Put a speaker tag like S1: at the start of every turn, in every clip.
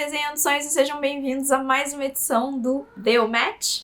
S1: Desenhando Sonhos e sejam bem-vindos a mais uma edição do Deu Match.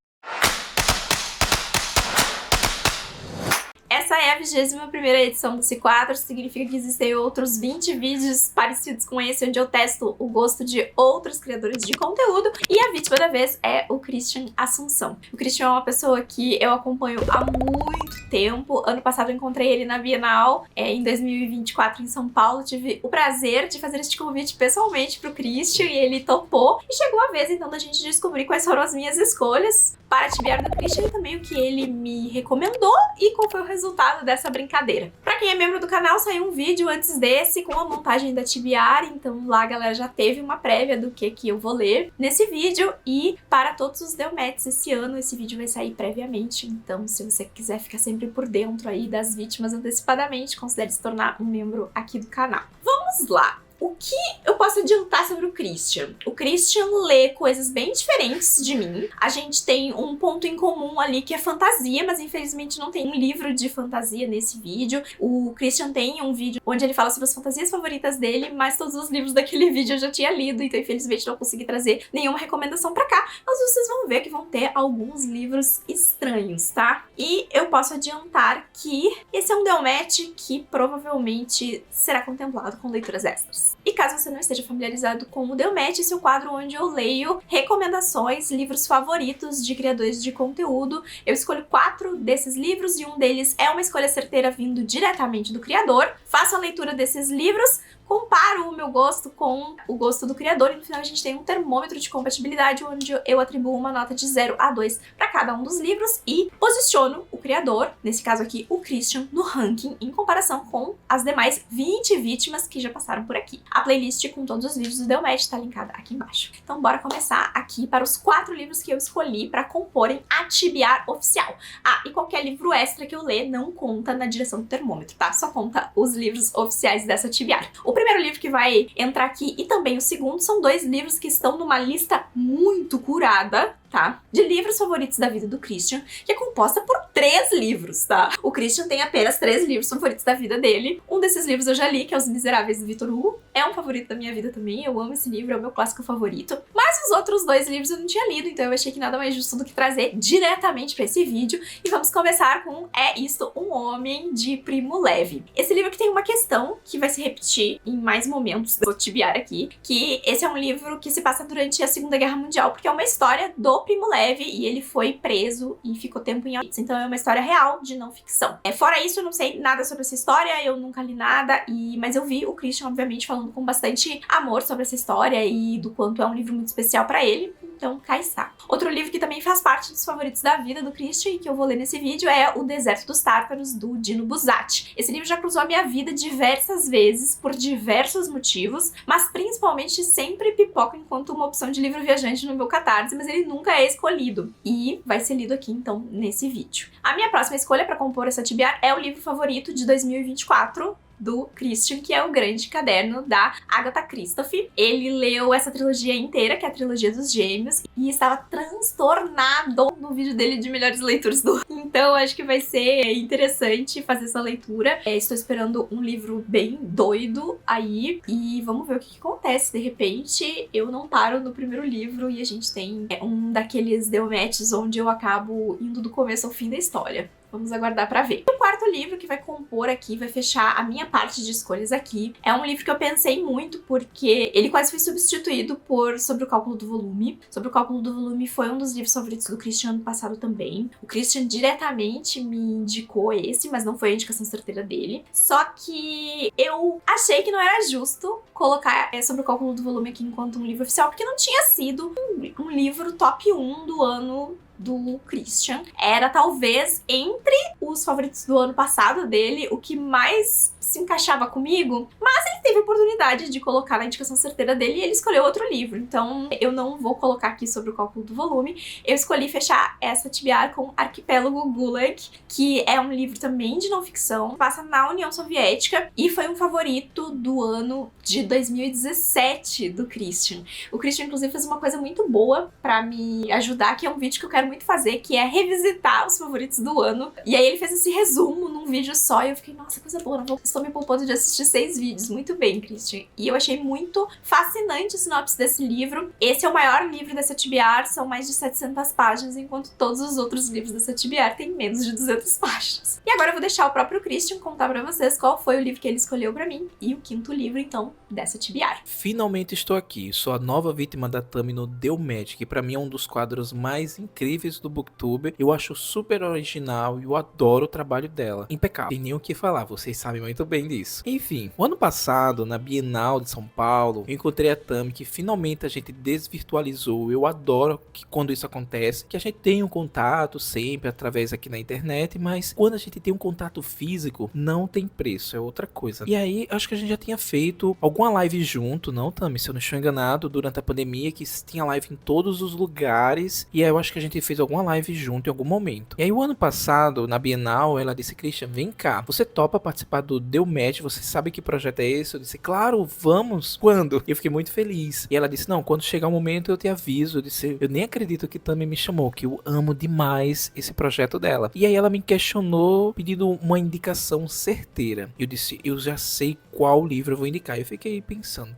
S1: Essa é a 21ª edição do C4, significa que existem outros 20 vídeos parecidos com esse, onde eu testo o gosto de outros criadores de conteúdo, e a vítima da vez é o Christian Assunção. O Christian é uma pessoa que eu acompanho há muito tempo. Ano passado eu encontrei ele na Bienal, em 2024 em São Paulo. Tive o prazer de fazer este convite pessoalmente pro Christian e ele topou. E chegou a vez então da gente descobrir quais foram as minhas escolhas para tibiar do Christian e também o que ele me recomendou e qual foi o resultado dessa brincadeira. Pra quem é membro do canal, saiu um vídeo antes desse com a montagem da tibiar, então lá a galera já teve uma prévia do que eu vou ler nesse vídeo. E para todos os Deu Match esse ano, esse vídeo vai sair previamente, então se você quiser ficar sempre por dentro aí das vítimas antecipadamente, considere se tornar um membro aqui do canal. Vamos lá! O que eu posso adiantar sobre o Christian? O Christian lê coisas bem diferentes de mim. A gente tem um ponto em comum ali que é fantasia, mas infelizmente não tem um livro de fantasia nesse vídeo. O Christian tem um vídeo onde ele fala sobre as fantasias favoritas dele, mas todos os livros daquele vídeo eu já tinha lido, então infelizmente não consegui trazer nenhuma recomendação pra cá. Mas vocês vão ver que vão ter alguns livros estranhos, tá? E eu posso adiantar que esse é um Deu Match que provavelmente será contemplado com leituras extras. E caso você não esteja familiarizado com o Deu Match, esse é o quadro onde eu leio recomendações, livros favoritos de criadores de conteúdo. Eu escolho 4 desses livros e um deles é uma escolha certeira vindo diretamente do criador. Faço a leitura desses livros, comparo o meu gosto com o gosto do criador e no final a gente tem um termômetro de compatibilidade onde eu atribuo uma nota de 0 a 2 para cada um dos livros e posiciono o criador, nesse caso aqui o Christian, no ranking em comparação com as demais 20 vítimas que já passaram por aqui. A playlist com todos os vídeos do Deu Match está linkada aqui embaixo. Então bora começar aqui para os 4 livros que eu escolhi para comporem a tibiar oficial. Ah, e qualquer livro extra que eu ler não conta na direção do termômetro, tá? Só conta os livros oficiais dessa tibiar. O primeiro livro que vai entrar aqui e também o segundo são 2 livros que estão numa lista muito curada, tá? De livros favoritos da vida do Christian, que é composta por 3 livros, tá? O Christian tem apenas 3 livros favoritos da vida dele. Um desses livros eu já li, que é Os Miseráveis do Victor Hugo. É um favorito da minha vida também, eu amo esse livro, é o meu clássico favorito. Mas os outros 2 livros eu não tinha lido, então eu achei que nada mais justo do que trazer diretamente pra esse vídeo. E vamos começar com É Isto, um Homem, de Primo Levi. Esse livro que tem uma questão que vai se repetir em mais momentos, vou tibiar aqui, que esse é um livro que se passa durante a Segunda Guerra Mundial, porque é uma história do Primo Levi e ele foi preso e ficou tempo em Auschwitz, então é uma história real de não ficção. Fora isso, eu não sei nada sobre essa história, eu nunca li nada, mas eu vi o Christian, obviamente, falando com bastante amor sobre essa história e do quanto é um livro muito especial pra ele, então cá está. Outro livro que também faz parte dos favoritos da vida do Christian e que eu vou ler nesse vídeo é O Deserto dos Tártaros, do Dino Buzzati. Esse livro já cruzou a minha vida diversas vezes, por diversos motivos, mas principalmente sempre pipoca enquanto uma opção de livro viajante no meu Catarse, mas ele nunca é escolhido e vai ser lido aqui então nesse vídeo. A minha próxima escolha para compor essa tibiar é o livro favorito de 2024 do Christian, que é O Grande Caderno, da Agatha Christophe. Ele leu essa trilogia inteira, que é a trilogia dos Gêmeos, e estava transtornado no vídeo dele de melhores leituras do ano. Então acho que vai ser interessante fazer essa leitura. Estou esperando um livro bem doido aí e vamos ver o que acontece. De repente eu não paro no primeiro livro e a gente tem um daqueles Deu Matches onde eu acabo indo do começo ao fim da história. Vamos aguardar pra ver. O quarto livro que vai compor aqui, vai fechar a minha parte de escolhas aqui, é um livro que eu pensei muito porque ele quase foi substituído por Sobre o Cálculo do Volume. Sobre o Cálculo do Volume foi um dos livros favoritos do Christian ano passado também. O Christian diretamente me indicou esse, mas não foi a indicação certeira dele. Só que eu achei que não era justo colocar Sobre o Cálculo do Volume aqui enquanto um livro oficial, porque não tinha sido um livro top 1 do ano do Christian. Era talvez entre os favoritos do ano passado dele, o que mais se encaixava comigo, mas ele teve a oportunidade de colocar na indicação certeira dele e ele escolheu outro livro, então eu não vou colocar aqui Sobre o Cálculo do Volume. Eu escolhi fechar essa tibiar com Arquipélago Gulag, que é um livro também de não ficção, passa na União Soviética e foi um favorito do ano de 2017 do Christian. O Christian, inclusive, fez uma coisa muito boa pra me ajudar, que é um vídeo que eu quero muito fazer, que é revisitar os favoritos do ano. E aí ele fez esse resumo num vídeo só e eu fiquei, nossa, coisa boa, estou me poupando de assistir 6 vídeos, muito muito bem, Christian. E eu achei muito fascinante a sinopse desse livro. Esse é o maior livro dessa TBR, são mais de 700 páginas, enquanto todos os outros livros dessa TBR têm menos de 200 páginas. E agora eu vou deixar o próprio Christian contar pra vocês qual foi o livro que ele escolheu pra mim e o quinto livro, então, dessa TBR.
S2: Finalmente estou aqui, sou a nova vítima da Tami no Deu Match, que pra mim é um dos quadros mais incríveis do Booktube. Eu acho super original e eu adoro o trabalho dela. Impecável, tem nem o que falar, vocês sabem muito bem disso. Enfim, o ano passado, na Bienal de São Paulo, eu encontrei a Tami, que finalmente a gente desvirtualizou. Eu adoro que quando isso acontece, que a gente tem um contato sempre através aqui na internet, mas quando a gente tem um contato físico, não tem preço, é outra coisa. E aí, acho que a gente já tinha feito alguma live junto, não, Tami? Se eu não estou enganado, durante a pandemia, que tinha live em todos os lugares, e aí eu acho que a gente fez alguma live junto em algum momento. E aí, o ano passado, na Bienal, ela disse: Christian, vem cá, você topa participar do Deu Match? Você sabe que projeto é esse? Eu disse: claro, vamos. Quando? E eu fiquei muito feliz. E ela disse: não, quando chegar o momento eu te aviso. Eu disse: eu nem acredito que Tami me chamou, que eu amo demais esse projeto dela. E aí ela me questionou, pedindo uma indicação certeira. Eu disse: eu já sei qual livro eu vou indicar. Eu fiquei pensando.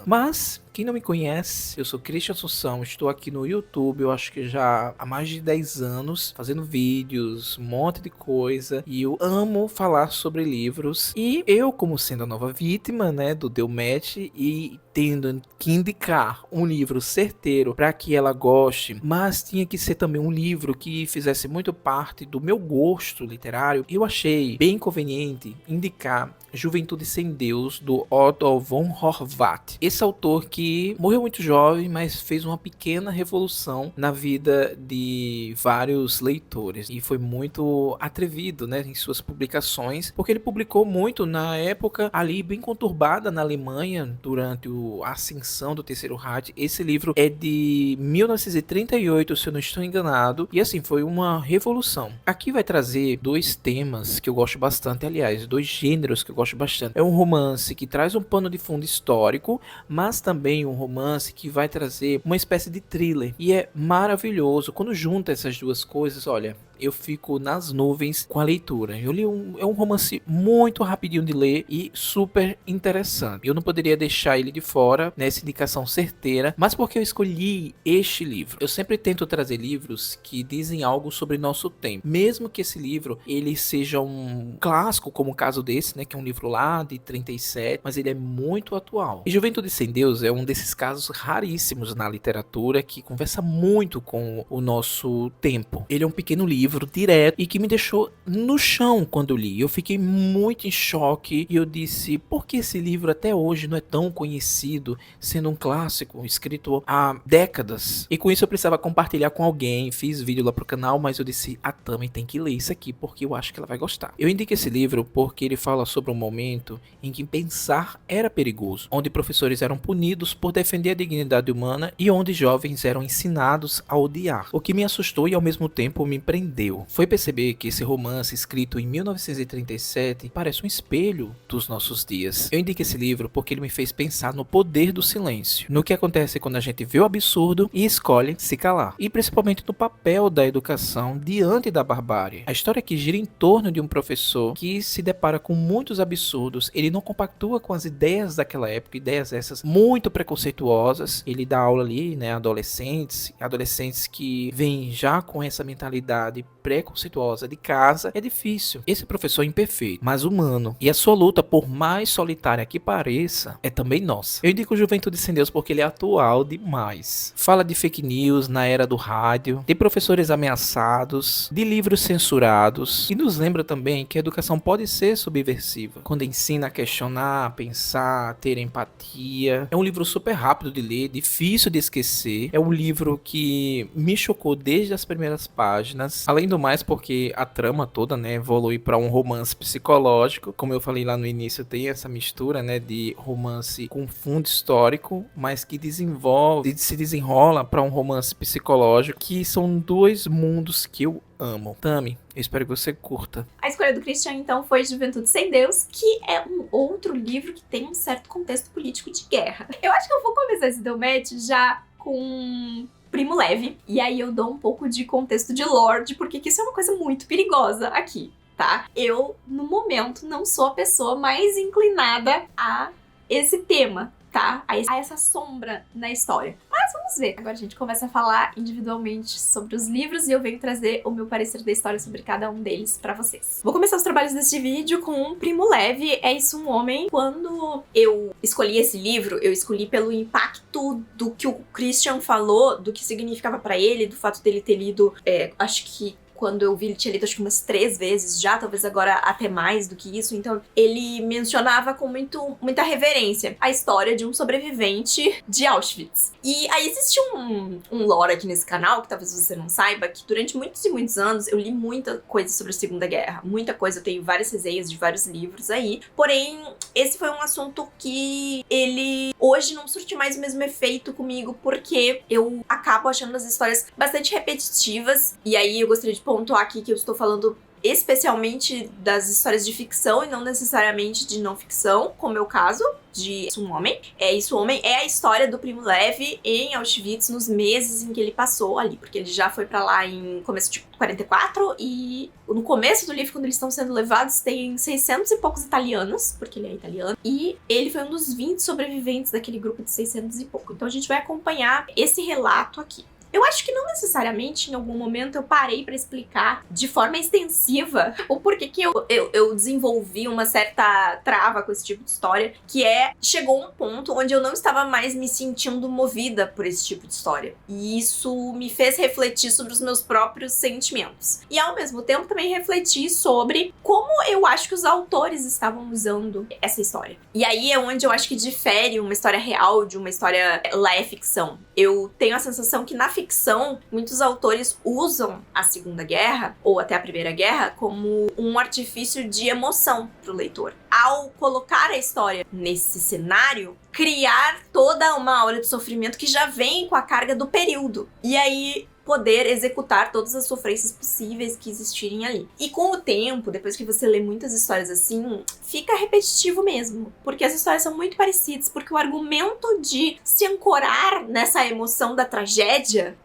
S2: Mas, quem não me conhece, eu sou Christian Assunção, estou aqui no YouTube, eu acho que já há mais de 10 anos, fazendo vídeos, um monte de coisa, e eu amo falar sobre livros. E eu, como sendo a nova vítima, né, do Deu Match, e tendo que indicar um livro certeiro para que ela goste, mas tinha que ser também um livro que fizesse muito parte do meu gosto literário, eu achei bem conveniente indicar Juventude Sem Deus, do Otto von Horvath. Esse autor que morreu muito jovem, mas fez uma pequena revolução na vida de vários leitores. E foi muito atrevido, né, em suas publicações, porque ele publicou muito na época ali bem conturbada na Alemanha, durante a ascensão do Terceiro Reich. Esse livro é de 1938, se eu não estou enganado. E assim, foi uma revolução. Aqui vai trazer dois temas que eu gosto bastante, aliás, dois gêneros que eu gosto bastante. É um romance que traz um pano de fundo histórico, mas também um romance que vai trazer uma espécie de thriller. E é maravilhoso. Quando junta essas duas coisas, olha, eu fico nas nuvens com a leitura. Eu li é um romance muito rapidinho de ler e super interessante. Eu não poderia deixar ele de fora nessa indicação certeira, mas porque eu escolhi este livro. Eu sempre tento trazer livros que dizem algo sobre nosso tempo, mesmo que esse livro ele seja um clássico, como o caso desse, né, que é um livro lá de 37, mas ele é muito atual. E Juventude Sem Deus é um desses casos raríssimos na literatura que conversa muito com o nosso tempo. Ele é um pequeno livro direto e que me deixou no chão quando eu li. Eu fiquei muito em choque e eu disse: por que esse livro até hoje não é tão conhecido, sendo um clássico escrito há décadas? E com isso eu precisava compartilhar com alguém. Fiz vídeo lá pro canal, mas eu disse: a Tami tem que ler isso aqui porque eu acho que ela vai gostar. Eu indico esse livro porque ele fala sobre um momento em que pensar era perigoso, onde professores eram punidos por defender a dignidade humana e onde jovens eram ensinados a odiar, o que me assustou e ao mesmo tempo me prendeu. Foi perceber que esse romance, escrito em 1937, parece um espelho dos nossos dias. Eu indico esse livro porque ele me fez pensar no poder do silêncio, no que acontece quando a gente vê o absurdo e escolhe se calar, e principalmente no papel da educação diante da barbárie. A história aqui gira em torno de um professor que se depara com muitos absurdos. Ele não compactua com as ideias daquela época, ideias essas muito preconceituosas. Ele dá aula ali, né, adolescentes que vêm já com essa mentalidade preconceituosa de casa. É difícil. Esse professor é imperfeito, mas humano. E a sua luta, por mais solitária que pareça, é também nossa. Eu indico Juventude Sem Deus porque ele é atual demais. Fala de fake news na era do rádio, de professores ameaçados, de livros censurados, e nos lembra também que a educação pode ser subversiva, quando ensina a questionar, a pensar, a ter empatia. É um livro super rápido de ler, difícil de esquecer. É um livro que me chocou desde as primeiras páginas. Além do mais, porque a trama toda, né, evolui para um romance psicológico. Como eu falei lá no início, tem essa mistura, né, de romance com fundo histórico, mas que se desenrola para um romance psicológico, que são dois mundos que eu amo. Tami, eu espero que você curta.
S1: A escolha do Christian, então, foi Juventude Sem Deus, que é um outro livro que tem um certo contexto político de guerra. Eu acho que eu vou começar esse Deu Match já com Primo Levi, e aí eu dou um pouco de contexto de lore, porque isso é uma coisa muito perigosa aqui, tá? Eu, no momento, não sou a pessoa mais inclinada a esse tema, tá? Há essa sombra na história. Mas vamos ver. Agora a gente começa a falar individualmente sobre os livros e eu venho trazer o meu parecer da história sobre cada um deles pra vocês. Vou começar os trabalhos deste vídeo com Primo Levi, É Isso um Homem. Quando eu escolhi esse livro, eu escolhi pelo impacto do que o Christian falou, do que significava pra ele, do fato dele ter lido, acho que quando eu vi, ele tinha lido acho que umas 3 vezes já, talvez agora até mais do que isso. Então, ele mencionava com muita reverência a história de um sobrevivente de Auschwitz. E aí existe um lore aqui nesse canal, que talvez você não saiba, que durante muitos e muitos anos eu li muita coisa sobre a Segunda Guerra. Muita coisa, eu tenho várias resenhas de vários livros aí. Porém, esse foi um assunto que ele hoje não surte mais o mesmo efeito comigo, porque eu acabo achando as histórias bastante repetitivas. E aí eu gostaria de pontuar aqui que eu estou falando especialmente das histórias de ficção e não necessariamente de não ficção, como é o caso de Isso um Homem. Isso um Homem é a história do Primo Levi em Auschwitz nos meses em que ele passou ali, porque ele já foi pra lá em começo de 44 e no começo do livro, quando eles estão sendo levados, tem 600 e poucos italianos, porque ele é italiano, e ele foi um dos 20 sobreviventes daquele grupo de 600 e pouco. Então a gente vai acompanhar esse relato aqui. Eu acho que não necessariamente em algum momento eu parei pra explicar de forma extensiva o porquê que eu desenvolvi uma certa trava com esse tipo de história, que chegou um ponto onde eu não estava mais me sentindo movida por esse tipo de história. E isso me fez refletir sobre os meus próprios sentimentos. E ao mesmo tempo também refletir sobre como eu acho que os autores estavam usando essa história. E aí é onde eu acho que difere uma história real de uma história lá é ficção. Eu tenho a sensação que na ficção, muitos autores usam a Segunda Guerra, ou até a Primeira Guerra, como um artifício de emoção pro leitor. Ao colocar a história nesse cenário, criar toda uma aura de sofrimento que já vem com a carga do período. E aí poder executar todas as sofrências possíveis que existirem ali. E com o tempo, depois que você lê muitas histórias assim, fica repetitivo mesmo, porque as histórias são muito parecidas, porque o argumento de se ancorar nessa emoção da tragédia,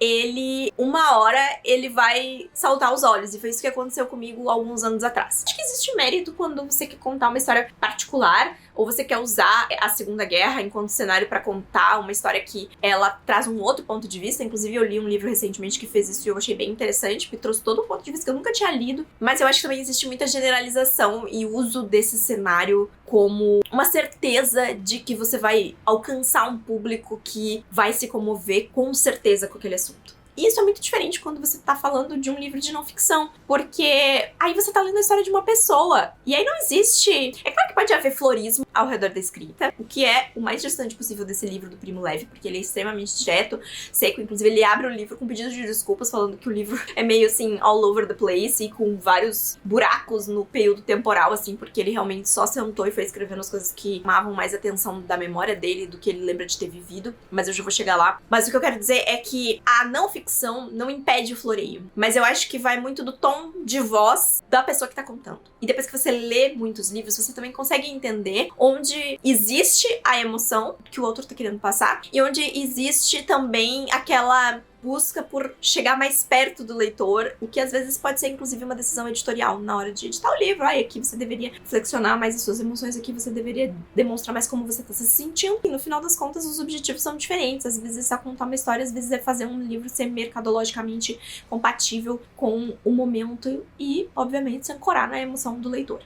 S1: uma hora, ele vai saltar aos olhos, e foi isso que aconteceu comigo alguns anos atrás. Acho que existe mérito quando você quer contar uma história particular, ou você quer usar a Segunda Guerra enquanto cenário pra contar uma história que ela traz um outro ponto de vista. Inclusive, eu li um livro recentemente que fez isso e eu achei bem interessante, porque trouxe todo um ponto de vista que eu nunca tinha lido. Mas eu acho que também existe muita generalização e uso desse cenário como uma certeza de que você vai alcançar um público que vai se comover com certeza com aquele assunto. E isso é muito diferente quando você tá falando de um livro de não ficção, porque aí você tá lendo a história de uma pessoa, e aí não existe... É claro que pode haver florismo ao redor da escrita, o que é o mais distante possível desse livro do Primo Levi, porque ele é extremamente direto, seco, inclusive ele abre o livro com pedido de desculpas, falando que o livro é meio assim, all over the place, e com vários buracos no período temporal, assim, porque ele realmente só sentou e foi escrevendo as coisas que chamavam mais atenção da memória dele, do que ele lembra de ter vivido, mas eu já vou chegar lá. Mas o que eu quero dizer é que a não ficção não impede o floreio, mas eu acho que vai muito do tom de voz da pessoa que tá contando. E depois que você lê muitos livros, você também consegue entender onde existe a emoção que o autor tá querendo passar e onde existe também aquela busca por chegar mais perto do leitor, o que às vezes pode ser inclusive uma decisão editorial na hora de editar o livro. Aqui você deveria flexionar mais as suas emoções, aqui você deveria demonstrar mais como você tá se sentindo. E no final das contas os objetivos são diferentes, às vezes é contar uma história, às vezes é fazer um livro ser mercadologicamente compatível com o momento e, obviamente, se ancorar na emoção do leitor.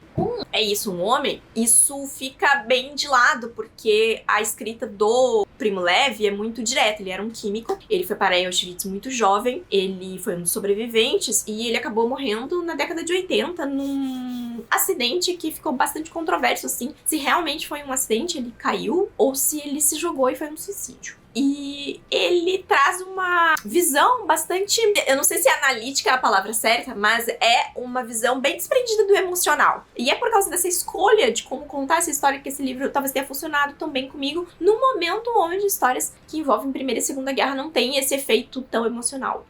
S1: É Isso um Homem? Isso fica bem de lado, porque a escrita do Primo Levi é muito direta. Ele era um químico, ele foi para Auschwitz muito jovem, ele foi um dos sobreviventes e ele acabou morrendo na década de 80 num acidente que ficou bastante controverso, assim, se realmente foi um acidente, ele caiu, ou se ele se jogou e foi um suicídio. E ele traz uma visão bastante... Eu não sei se analítica é a palavra certa, mas é uma visão bem desprendida do emocional. E é por causa dessa escolha de como contar essa história que esse livro talvez tenha funcionado tão bem comigo, no momento onde histórias que envolvem Primeira e Segunda Guerra não têm esse efeito tão emocional.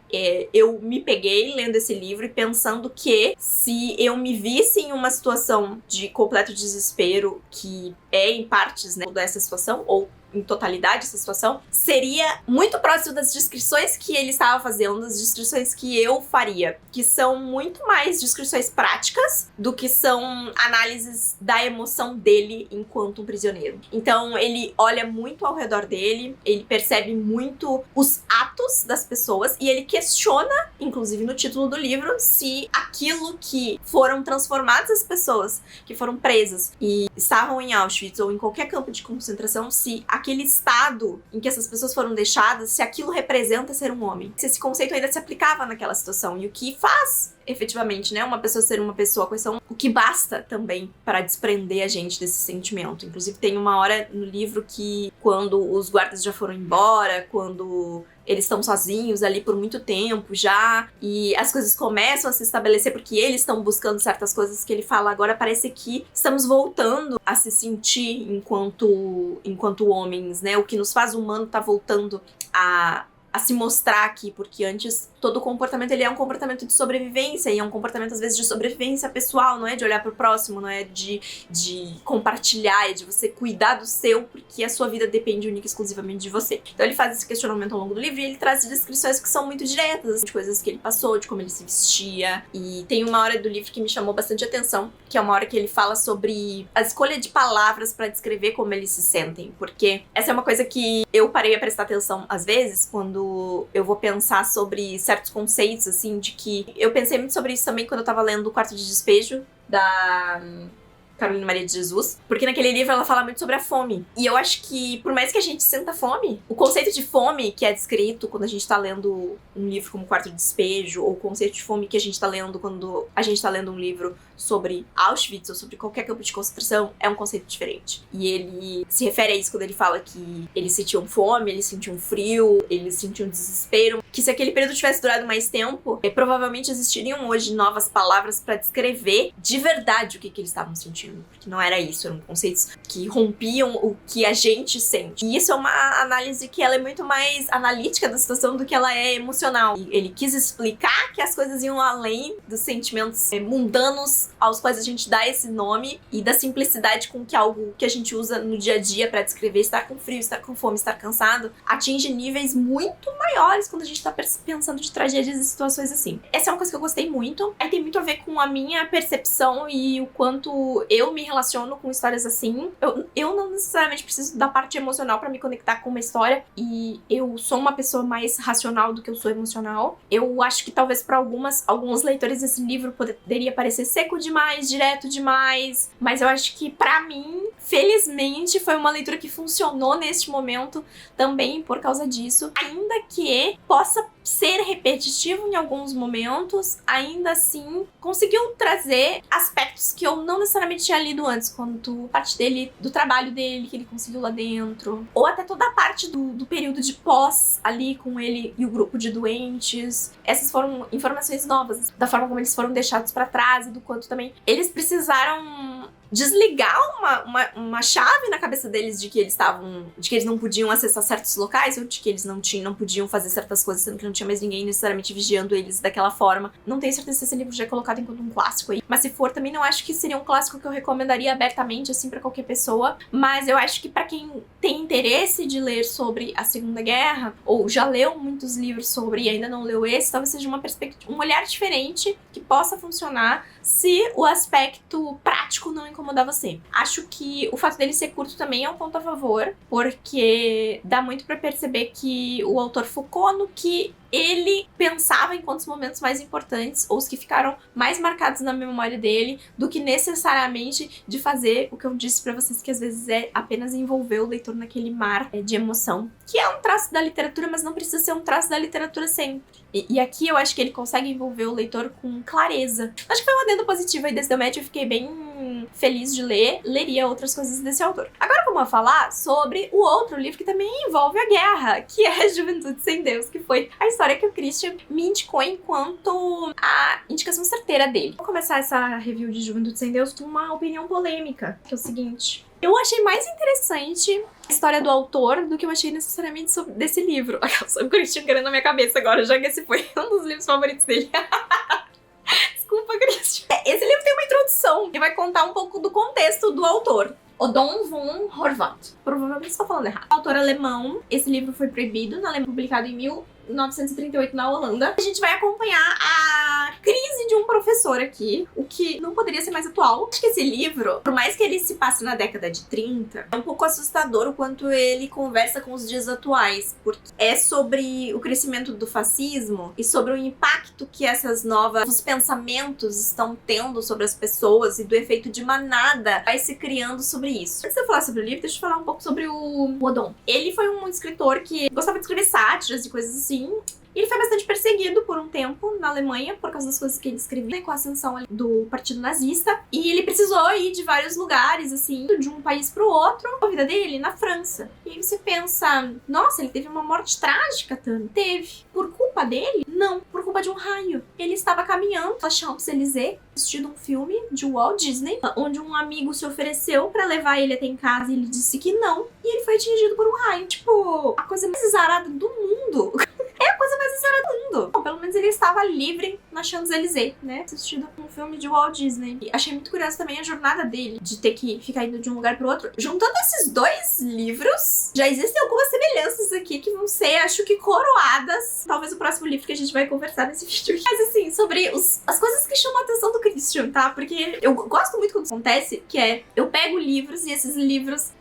S1: Eu me peguei lendo esse livro e pensando que se eu me visse em uma situação de completo desespero, que é em partes, né, dessa situação, ou em totalidade essa situação, seria muito próximo das descrições que ele estava fazendo, das descrições que eu faria, que são muito mais descrições práticas do que são análises da emoção dele enquanto um prisioneiro. Então ele olha muito ao redor dele, ele percebe muito os atos das pessoas e ele questiona, inclusive no título do livro, se aquilo que foram transformadas as pessoas que foram presas e estavam em Auschwitz ou em qualquer campo de concentração, se aquele estado em que essas pessoas foram deixadas, se aquilo representa ser um homem. Se esse conceito ainda se aplicava naquela situação e o que faz efetivamente, né, uma pessoa ser uma pessoa, quais são o que basta também para desprender a gente desse sentimento. Inclusive tem uma hora no livro que quando os guardas já foram embora, quando eles estão sozinhos ali por muito tempo já, e as coisas começam a se estabelecer porque eles estão buscando certas coisas que ele fala agora, parece que estamos voltando a se sentir enquanto homens, né? O que nos faz humano tá voltando a se mostrar aqui, porque antes todo comportamento ele é um comportamento de sobrevivência, e é um comportamento às vezes de sobrevivência pessoal, não é de olhar pro próximo, não é de compartilhar, é de você cuidar do seu, porque a sua vida depende única e exclusivamente de você. Então ele faz esse questionamento ao longo do livro e ele traz descrições que são muito diretas, de coisas que ele passou, de como ele se vestia, e tem uma hora do livro que me chamou bastante atenção, que é uma hora que ele fala sobre a escolha de palavras pra descrever como eles se sentem, porque essa é uma coisa que eu parei a prestar atenção às vezes, quando eu vou pensar sobre certos conceitos, assim, de que... Eu pensei muito sobre isso também quando eu tava lendo O Quarto de Despejo, da Carolina Maria de Jesus, porque naquele livro ela fala muito sobre a fome. E eu acho que, por mais que a gente sinta fome, o conceito de fome que é descrito quando a gente tá lendo um livro como Quarto de Despejo, ou o conceito de fome que a gente tá lendo quando a gente tá lendo um livro sobre Auschwitz ou sobre qualquer campo de concentração, é um conceito diferente. E ele se refere a isso quando ele fala que eles sentiam fome, eles sentiam frio, eles sentiam desespero, que se aquele período tivesse durado mais tempo, provavelmente existiriam hoje novas palavras pra descrever de verdade o que eles estavam sentindo. Porque não era isso, eram conceitos que rompiam o que a gente sente. E isso é uma análise que ela é muito mais analítica da situação do que ela é emocional. E ele quis explicar que as coisas iam além dos sentimentos mundanos aos quais a gente dá esse nome e da simplicidade com que algo que a gente usa no dia a dia pra descrever estar com frio, estar com fome, estar cansado, atinge níveis muito maiores quando a gente tá pensando de tragédias e situações assim. Essa é uma coisa que eu gostei muito. Aí tem muito a ver com a minha percepção e o quanto eu me relaciono com histórias assim. Eu não necessariamente preciso da parte emocional pra me conectar com uma história, e eu sou uma pessoa mais racional do que eu sou emocional. Eu acho que talvez pra alguns leitores esse livro poderia parecer seco demais, direto demais, mas eu acho que pra mim, felizmente, foi uma leitura que funcionou neste momento também por causa disso, ainda que possa ser repetitivo em alguns momentos, ainda assim conseguiu trazer aspectos que eu não necessariamente tinha lido antes, quanto parte dele, do trabalho dele que ele conseguiu lá dentro, ou até toda a parte do período de pós ali com ele e o grupo de doentes. Essas foram informações novas, da forma como eles foram deixados pra trás e do quanto também eles precisaram desligar uma chave na cabeça deles de que eles não podiam acessar certos locais, ou de que eles não podiam fazer certas coisas, sendo que não tinha mais ninguém necessariamente vigiando eles daquela forma. Não tenho certeza se esse livro já é colocado enquanto um clássico aí, mas se for, também não acho que seria um clássico que eu recomendaria abertamente, assim, pra qualquer pessoa, mas eu acho que pra quem tem interesse de ler sobre a Segunda Guerra, ou já leu muitos livros sobre e ainda não leu esse, talvez seja um olhar diferente que possa funcionar se o aspecto prático não incomodar você. Acho que o fato dele ser curto também é um ponto a favor, porque dá muito pra perceber que o autor focou no que ele pensava enquanto os momentos mais importantes, ou os que ficaram mais marcados na memória dele, do que necessariamente de fazer o que eu disse pra vocês, que às vezes é apenas envolver o leitor naquele mar de emoção, que é um traço da literatura, mas não precisa ser um traço da literatura sempre. E aqui eu acho que ele consegue envolver o leitor com clareza. Acho que foi um adendo positivo aí desse Delmédio, eu fiquei bem feliz de ler, leria outras coisas desse autor. Agora vamos falar sobre o outro livro que também envolve a guerra, que é Juventude Sem Deus, que foi a história que o Christian me indicou enquanto a indicação certeira dele. Vou começar essa review de Juventude Sem Deus com uma opinião polêmica, que é o seguinte: eu achei mais interessante a história do autor do que eu achei necessariamente desse livro. O Christian querendo na minha cabeça agora, já que esse foi um dos livros favoritos dele. Desculpa, Christian. Esse livro tem uma introdução que vai contar um pouco do contexto do autor. Otto von Horvath. Provavelmente estou falando errado. Autor alemão. Esse livro foi proibido na Alemanha, publicado em 1938 na Holanda. A gente vai acompanhar a crise de um professor aqui, o que não poderia ser mais atual. Acho que esse livro, por mais que ele se passe na década de 30, é um pouco assustador o quanto ele conversa com os dias atuais, porque é sobre o crescimento do fascismo e sobre o impacto que os pensamentos estão tendo sobre as pessoas e do efeito de manada vai se criando sobre isso. Antes de eu falar sobre o livro, deixa eu falar um pouco sobre o Odon. Ele foi um escritor que gostava de escrever sátiras e coisas assim. E ele foi bastante perseguido por um tempo na Alemanha por causa das coisas que ele escrevia, com a ascensão do partido nazista. E ele precisou ir de vários lugares, assim, de um país pro outro. A vida dele na França. E aí você pensa, nossa, ele teve uma morte trágica, Tami. Teve. Por culpa dele? Não. Por culpa de um raio. Ele estava caminhando na Champs-Élysées, assistindo um filme de Walt Disney, onde um amigo se ofereceu pra levar ele até em casa e ele disse que não. E ele foi atingido por um raio. Tipo, a coisa mais azarada do mundo. É a coisa mais azarada do mundo. Bom, pelo menos ele estava livre na Champs-Élysées, né? Assistindo um filme de Walt Disney. E achei muito curiosa também a jornada dele, de ter que ficar indo de um lugar pro outro. Juntando esses dois livros, já existem algumas semelhanças aqui que vão ser, acho que, coroadas. Talvez o próximo livro que a gente vai conversar nesse vídeo. Mas assim, sobre as coisas que chamam a atenção do Christian, tá? Porque eu gosto muito quando isso acontece, que é, eu pego livros e esses livros,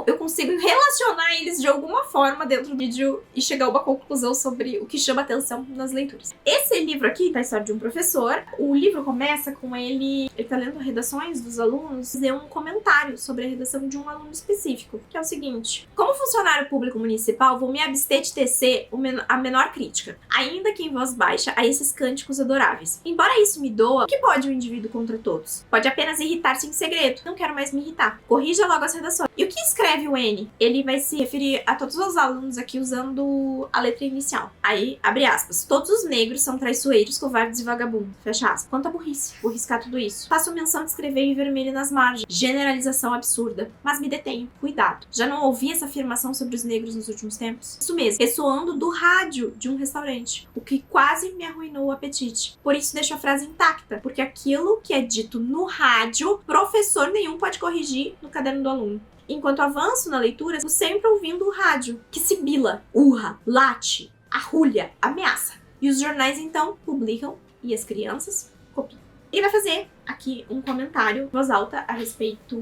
S1: eu consigo relacionar eles de alguma forma dentro do vídeo e chegar a uma conclusão sobre o que chama atenção nas leituras. Esse livro aqui tá a história de um professor. O livro começa com ele tá lendo redações dos alunos, fazer um comentário sobre a redação de um aluno específico, que é o seguinte: como funcionário público municipal, vou me abster de tecer a menor crítica, ainda que em voz baixa, a esses cânticos adoráveis. Embora isso me doa, o que pode um indivíduo contra todos? Pode apenas irritar-se em segredo. Não quero mais me irritar. Corrija logo as redações. E o que escreve o N? Ele vai se referir a todos os alunos aqui usando a letra inicial. Aí, abre aspas. Todos os negros são traiçoeiros, covardes e vagabundos. Fecha aspas. Quanta burrice. Vou riscar tudo isso. Faço menção de escrever em vermelho nas margens. Generalização absurda. Mas me detenho. Cuidado. Já não ouvi essa afirmação sobre os negros nos últimos tempos? Isso mesmo. Ressoando do rádio de um restaurante. O que quase me arruinou o apetite. Por isso deixo a frase intacta. Porque aquilo que é dito no rádio, professor nenhum pode corrigir no caderno do aluno. Enquanto avanço na leitura, estou sempre ouvindo o rádio, que sibila, urra, late, arrulha, ameaça. E os jornais, então, publicam e as crianças copiam. Ele vai fazer aqui um comentário em voz alta a respeito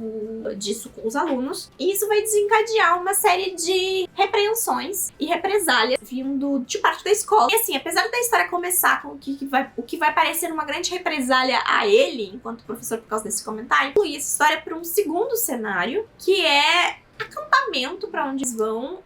S1: disso com os alunos. E isso vai desencadear uma série de repreensões e represálias vindo de parte da escola. E assim, apesar da história começar com o que vai parecer uma grande represália a ele, enquanto professor, por causa desse comentário, flui essa história para um segundo cenário, que é acampamento para onde eles vão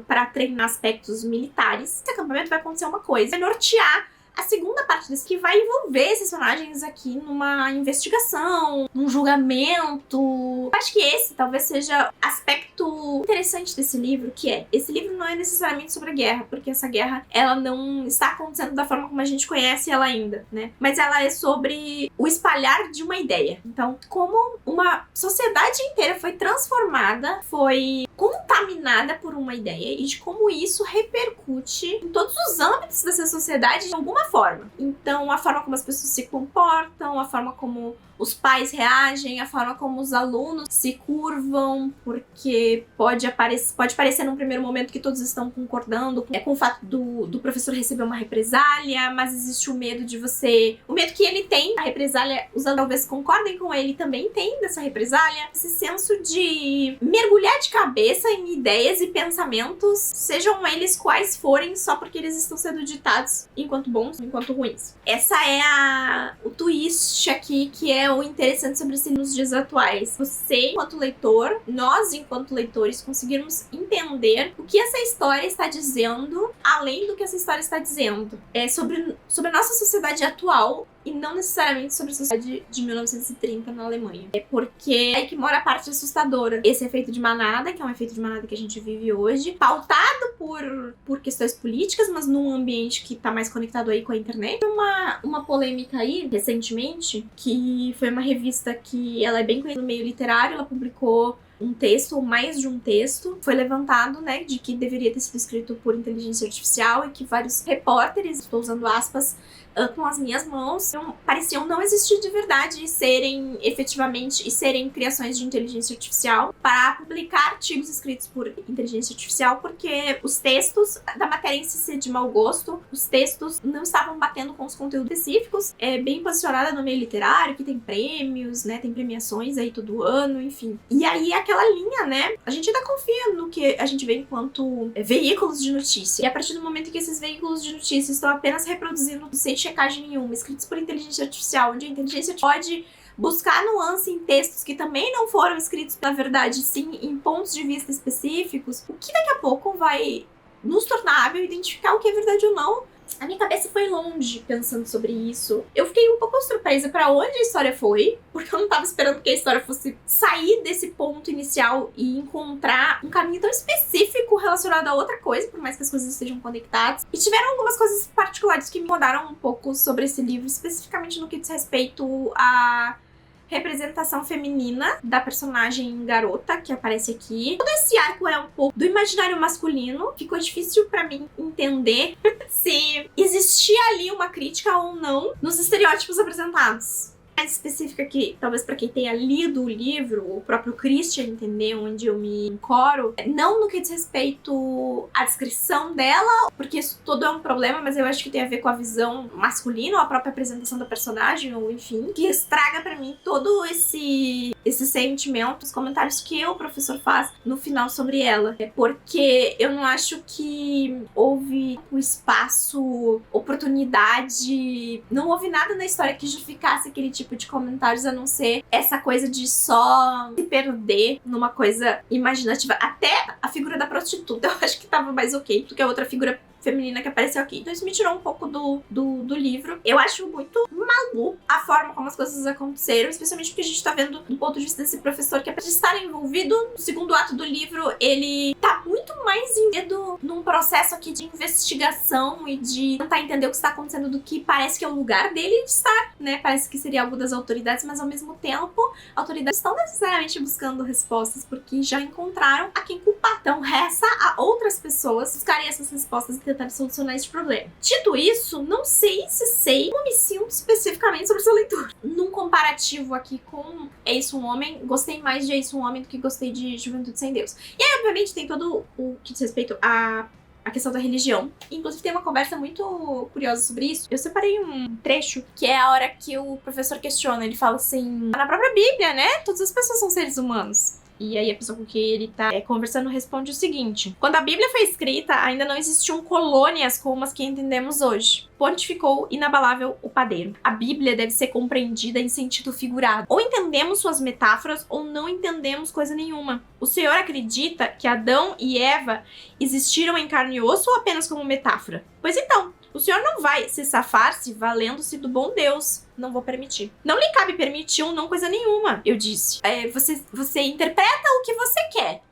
S1: para treinar aspectos militares. Esse acampamento vai acontecer uma coisa, vai nortear a segunda parte desse, que vai envolver esses personagens aqui numa investigação, num julgamento. Eu acho que esse talvez seja aspecto interessante desse livro, que é, esse livro não é necessariamente sobre a guerra, porque essa guerra, ela não está acontecendo da forma como a gente conhece ela ainda, né? Mas ela é sobre o espalhar de uma ideia. Então, como uma sociedade inteira foi transformada, foi contaminada por uma ideia, e de como isso repercute em todos os âmbitos dessa sociedade de alguma forma. Então, a forma como as pessoas se comportam, a forma como os pais reagem, a forma como os alunos se curvam, porque pode parecer num primeiro momento que todos estão concordando com o fato do professor receber uma represália, mas existe o medo de você... O medo que ele tem, a represália, os alunos talvez concordem com ele, também tem dessa represália. Esse senso de mergulhar de cabeça em ideias e pensamentos, sejam eles quais forem, só porque eles estão sendo ditados enquanto bons, enquanto ruins. Essa é o twist aqui, que é o interessante sobre esse nos dias atuais. Você, enquanto leitor, nós, enquanto leitores, conseguirmos entender o que essa história está dizendo, além do que essa história está dizendo. É sobre a nossa sociedade atual, e não necessariamente sobre a sociedade de 1930 na Alemanha. É porque é aí que mora a parte assustadora. Esse efeito de manada, que é um efeito de manada que a gente vive hoje, pautado por questões políticas, mas num ambiente que tá mais conectado aí com a internet. Uma polêmica aí, recentemente, que foi uma revista que ela é bem conhecida no meio literário, ela publicou um texto ou mais de um texto. Foi levantado, né, de que deveria ter sido escrito por inteligência artificial e que vários repórteres, estou usando aspas, com as minhas mãos, pareciam não existir de verdade e serem efetivamente criações de inteligência artificial para publicar artigos escritos por inteligência artificial, porque os textos da matéria em si ser de mau gosto, os textos não estavam batendo com os conteúdos específicos, é bem posicionada no meio literário, que tem prêmios, né, tem premiações aí todo ano, enfim. E aí aquela linha, né, a gente ainda confia no que a gente vê enquanto veículos de notícia. E a partir do momento que esses veículos de notícia estão apenas reproduzindo sem checagem nenhuma, escritos por inteligência artificial, onde a inteligência pode buscar nuance em textos que também não foram escritos, na verdade, sim, em pontos de vista específicos, o que daqui a pouco vai nos tornar hábil identificar o que é verdade ou não. A minha cabeça foi longe pensando sobre isso. Eu fiquei um pouco surpresa pra onde a história foi, porque eu não tava esperando que a história fosse sair desse ponto inicial e encontrar um caminho tão específico relacionado a outra coisa, por mais que as coisas estejam conectadas. E tiveram algumas coisas particulares que me incomodaram um pouco sobre esse livro, especificamente no que diz respeito a representação feminina da personagem garota que aparece aqui. Todo esse arco é um pouco do imaginário masculino. Ficou difícil pra mim entender se existia ali uma crítica ou não nos estereótipos apresentados. Mais específica que, talvez pra quem tenha lido o livro, o próprio Christian entender onde eu me encoro, não no que diz respeito à descrição dela, porque isso todo é um problema, mas eu acho que tem a ver com a visão masculina, ou a própria apresentação da personagem, ou enfim, que estraga pra mim todo esse sentimento, os comentários que o professor faz no final sobre ela. É porque eu não acho que houve o espaço, oportunidade, não houve nada na história que justificasse aquele tipo de comentários, a não ser essa coisa de só se perder numa coisa imaginativa. Até a figura da prostituta eu acho que tava mais ok do que a outra figura feminina que apareceu aqui. Então isso me tirou um pouco do livro. Eu acho muito maluco a forma como as coisas aconteceram, especialmente porque a gente tá vendo do ponto de vista desse professor que, apesar de estar envolvido no segundo ato do livro, ele tá muito mais envolvido num processo aqui de investigação e de tentar entender o que está acontecendo do que parece que é o lugar dele de estar, né? Parece que seria algo das autoridades, mas ao mesmo tempo, autoridades estão necessariamente buscando respostas porque já encontraram a quem culpar. Então resta a outras pessoas buscarem essas respostas e tentar solucionar esse problema. Dito isso, não sei se sei como me sinto especificamente sobre essa leitura. Num comparativo aqui com Eis um Homem, gostei mais de Eis um Homem do que gostei de Juventude Sem Deus. E aí, obviamente, tem todo o que diz respeito a questão da religião. Inclusive, tem uma conversa muito curiosa sobre isso. Eu separei um trecho, que é a hora que o professor questiona. Ele fala assim, na própria Bíblia, né? Todas as pessoas são seres humanos. E aí a pessoa com quem ele tá conversando responde o seguinte: quando a Bíblia foi escrita, ainda não existiam colônias como as que entendemos hoje. Pontificou inabalável o padeiro. A Bíblia deve ser compreendida em sentido figurado. Ou entendemos suas metáforas, ou não entendemos coisa nenhuma. O Senhor acredita que Adão e Eva existiram em carne e osso ou apenas como metáfora? Pois então, o Senhor não vai se safar-se valendo-se do bom Deus. Não vou permitir. Não lhe cabe permitir ou não coisa nenhuma, eu disse. Você interpreta o que você quer,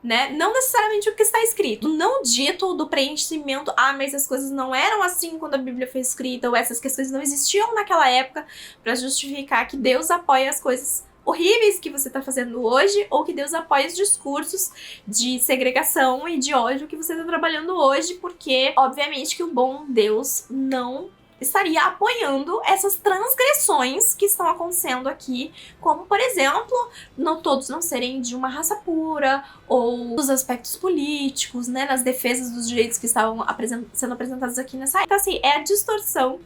S1: né? Não necessariamente o que está escrito. Não dito do preenchimento, mas as coisas não eram assim quando a Bíblia foi escrita, ou essas questões não existiam naquela época, para justificar que Deus apoia as coisas horríveis que você tá fazendo hoje, ou que Deus apoia os discursos de segregação e de ódio que você tá trabalhando hoje, porque, obviamente, que o bom Deus não estaria apoiando essas transgressões que estão acontecendo aqui, como, por exemplo, todos não serem de uma raça pura, ou os aspectos políticos, né, nas defesas dos direitos que estavam sendo apresentados aqui nessa. Então, assim, é a distorção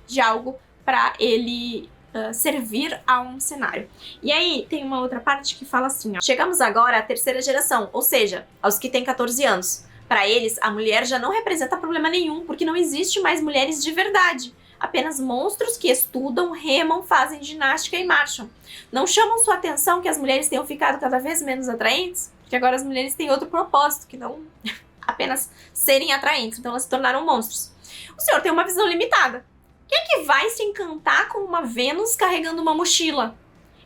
S1: de algo para ele servir a um cenário. E aí tem uma outra parte que fala assim, ó: chegamos agora à terceira geração, ou seja, aos que têm 14 anos. Para eles, a mulher já não representa problema nenhum, porque não existe mais mulheres de verdade. Apenas monstros que estudam, remam, fazem ginástica e marcham. Não chamam sua atenção que as mulheres tenham ficado cada vez menos atraentes? Porque agora as mulheres têm outro propósito, que não apenas serem atraentes. Então elas se tornaram monstros. O senhor tem uma visão limitada. Quem é que vai se encantar com uma Vênus carregando uma mochila?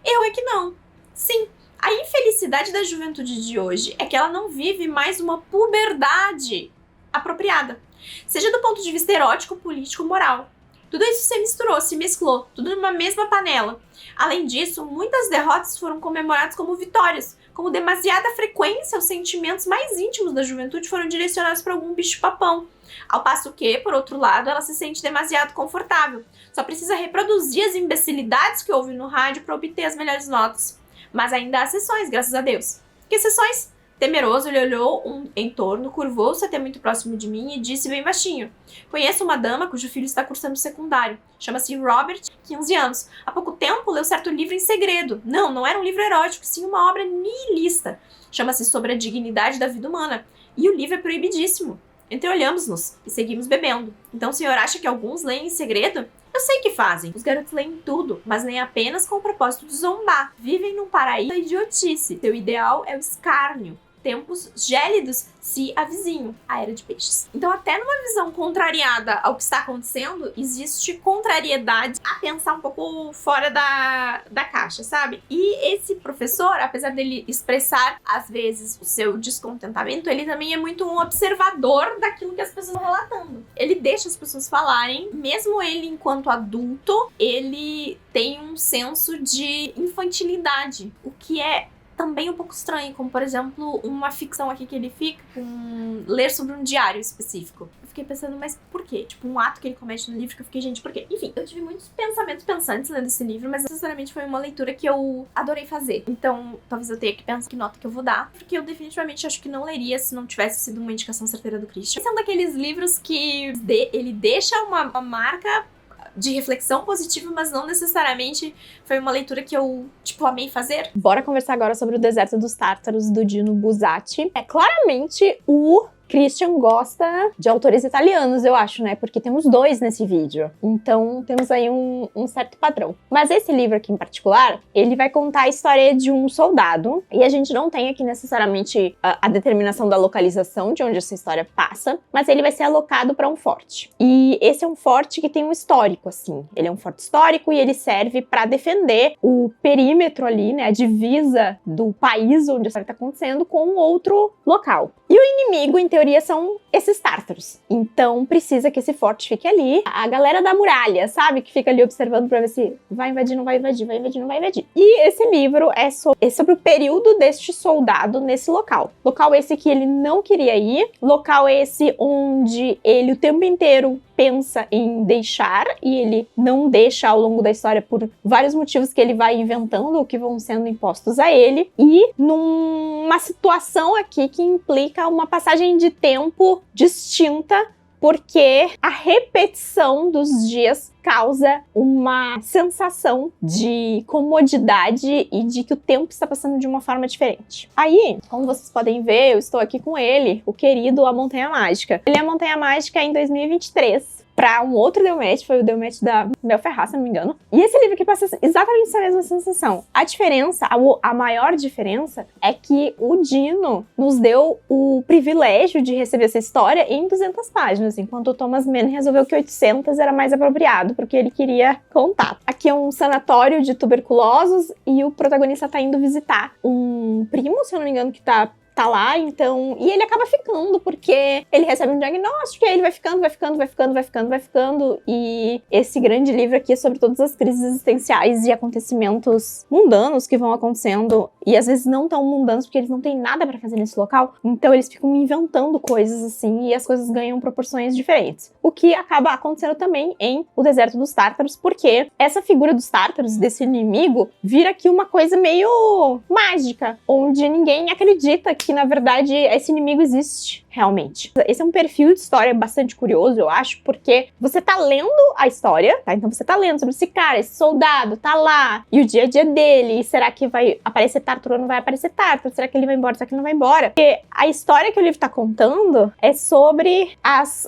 S1: Eu é que não. Sim. A infelicidade da juventude de hoje é que ela não vive mais uma puberdade apropriada. Seja do ponto de vista erótico, político, moral. Tudo isso se misturou, se mesclou, tudo numa mesma panela. Além disso, muitas derrotas foram comemoradas como vitórias, Com demasiada frequência, os sentimentos mais íntimos da juventude foram direcionados para algum bicho-papão. Ao passo que, por outro lado, ela se sente demasiado confortável. Só precisa reproduzir as imbecilidades que ouve no rádio para obter as melhores notas. Mas ainda há exceções, graças a Deus. Que exceções? Temeroso, ele olhou em torno, curvou-se até muito próximo de mim e disse bem baixinho: conheço uma dama cujo filho está cursando secundário. Chama-se Robert, 15 anos. Há pouco tempo leu certo livro em segredo. Não era um livro erótico, sim uma obra nihilista. Chama-se Sobre a Dignidade da Vida Humana. E o livro é proibidíssimo. Entreolhamos-nos e seguimos bebendo. Então o senhor acha que alguns leem em segredo? Eu sei que fazem. Os garotos leem tudo, mas nem apenas com o propósito de zombar. Vivem num paraíso da idiotice. Seu ideal é o escárnio. Tempos gélidos se avizinham, a Era de Peixes. Então, até numa visão contrariada ao que está acontecendo, existe contrariedade a pensar um pouco fora da caixa, sabe? E esse professor, apesar dele expressar, às vezes, o seu descontentamento, ele também é muito um observador daquilo que as pessoas estão relatando. Ele deixa as pessoas falarem, mesmo ele, enquanto adulto, ele tem um senso de infantilidade, o que é também um pouco estranho, como por exemplo uma ficção aqui que ele fica com ler sobre um diário específico. Eu fiquei pensando, mas por quê? Tipo, um ato que ele comete no livro que eu fiquei, gente, por quê? Enfim, eu tive muitos pensamentos pensantes lendo esse livro, mas sinceramente foi uma leitura que eu adorei fazer. Então, talvez eu tenha que pensar que nota que eu vou dar, porque eu definitivamente acho que não leria se não tivesse sido uma indicação certeira do Christian. Esse é um daqueles livros que ele deixa uma marca de reflexão positiva, mas não necessariamente foi uma leitura que eu, amei fazer.
S3: Bora conversar agora sobre O Deserto dos Tártaros, do Dino Buzzati. É claramente o Christian gosta de autores italianos, eu acho, né? Porque temos dois nesse vídeo. Então, temos aí um certo padrão. Mas esse livro aqui em particular, ele vai contar a história de um soldado. E a gente não tem aqui necessariamente a determinação da localização de onde essa história passa, mas ele vai ser alocado para um forte. E esse é um forte que tem um histórico, assim. Ele é um forte histórico e ele serve para defender o perímetro ali, né? A divisa do país onde a história está acontecendo com outro local. E o inimigo, em teoria, são esses tártaros. Então, precisa que esse forte fique ali. A galera da muralha, sabe? Que fica ali observando pra ver se vai invadir, não vai invadir, vai invadir, não vai invadir. E esse livro é sobre o período deste soldado nesse local. Local esse que ele não queria ir. Local esse onde ele o tempo inteiro pensa em deixar e ele não deixa ao longo da história por vários motivos que ele vai inventando ou que vão sendo impostos a ele, e numa situação aqui que implica uma passagem de tempo distinta, porque a repetição dos dias causa uma sensação de comodidade e de que o tempo está passando de uma forma diferente. Aí, como vocês podem ver, eu estou aqui com ele, o querido A Montanha Mágica. Ele é a Montanha Mágica em 2023. Pra um outro Delmet, foi o Delmet da Mel Ferraz, se não me engano. E esse livro aqui passa exatamente essa mesma sensação. A diferença, a maior diferença, é que o Dino nos deu o privilégio de receber essa história em 200 páginas, enquanto o Thomas Mann resolveu que 800 era mais apropriado, porque ele queria contar. Aqui é um sanatório de tuberculosos e o protagonista tá indo visitar um primo, se eu não me engano, que tá lá, então, e ele acaba ficando, porque ele recebe um diagnóstico e aí ele vai ficando, e esse grande livro aqui é sobre todas as crises existenciais e acontecimentos mundanos que vão acontecendo, e às vezes não tão mundanos, porque eles não têm nada pra fazer nesse local, então eles ficam inventando coisas assim, e as coisas ganham proporções diferentes. O que acaba acontecendo também em O Deserto dos Tártaros, porque essa figura dos tártaros, desse inimigo, vira aqui uma coisa meio mágica, onde ninguém acredita que na verdade esse inimigo existe realmente. Esse é um perfil de história bastante curioso, eu acho, porque você tá lendo a história, tá? Então você tá lendo sobre esse cara, esse soldado, tá lá, e o dia a dia dele, e será que vai aparecer tártaro ou não vai aparecer tártaro? Será que ele vai embora? Será que ele não vai embora? Porque a história que o livro tá contando é sobre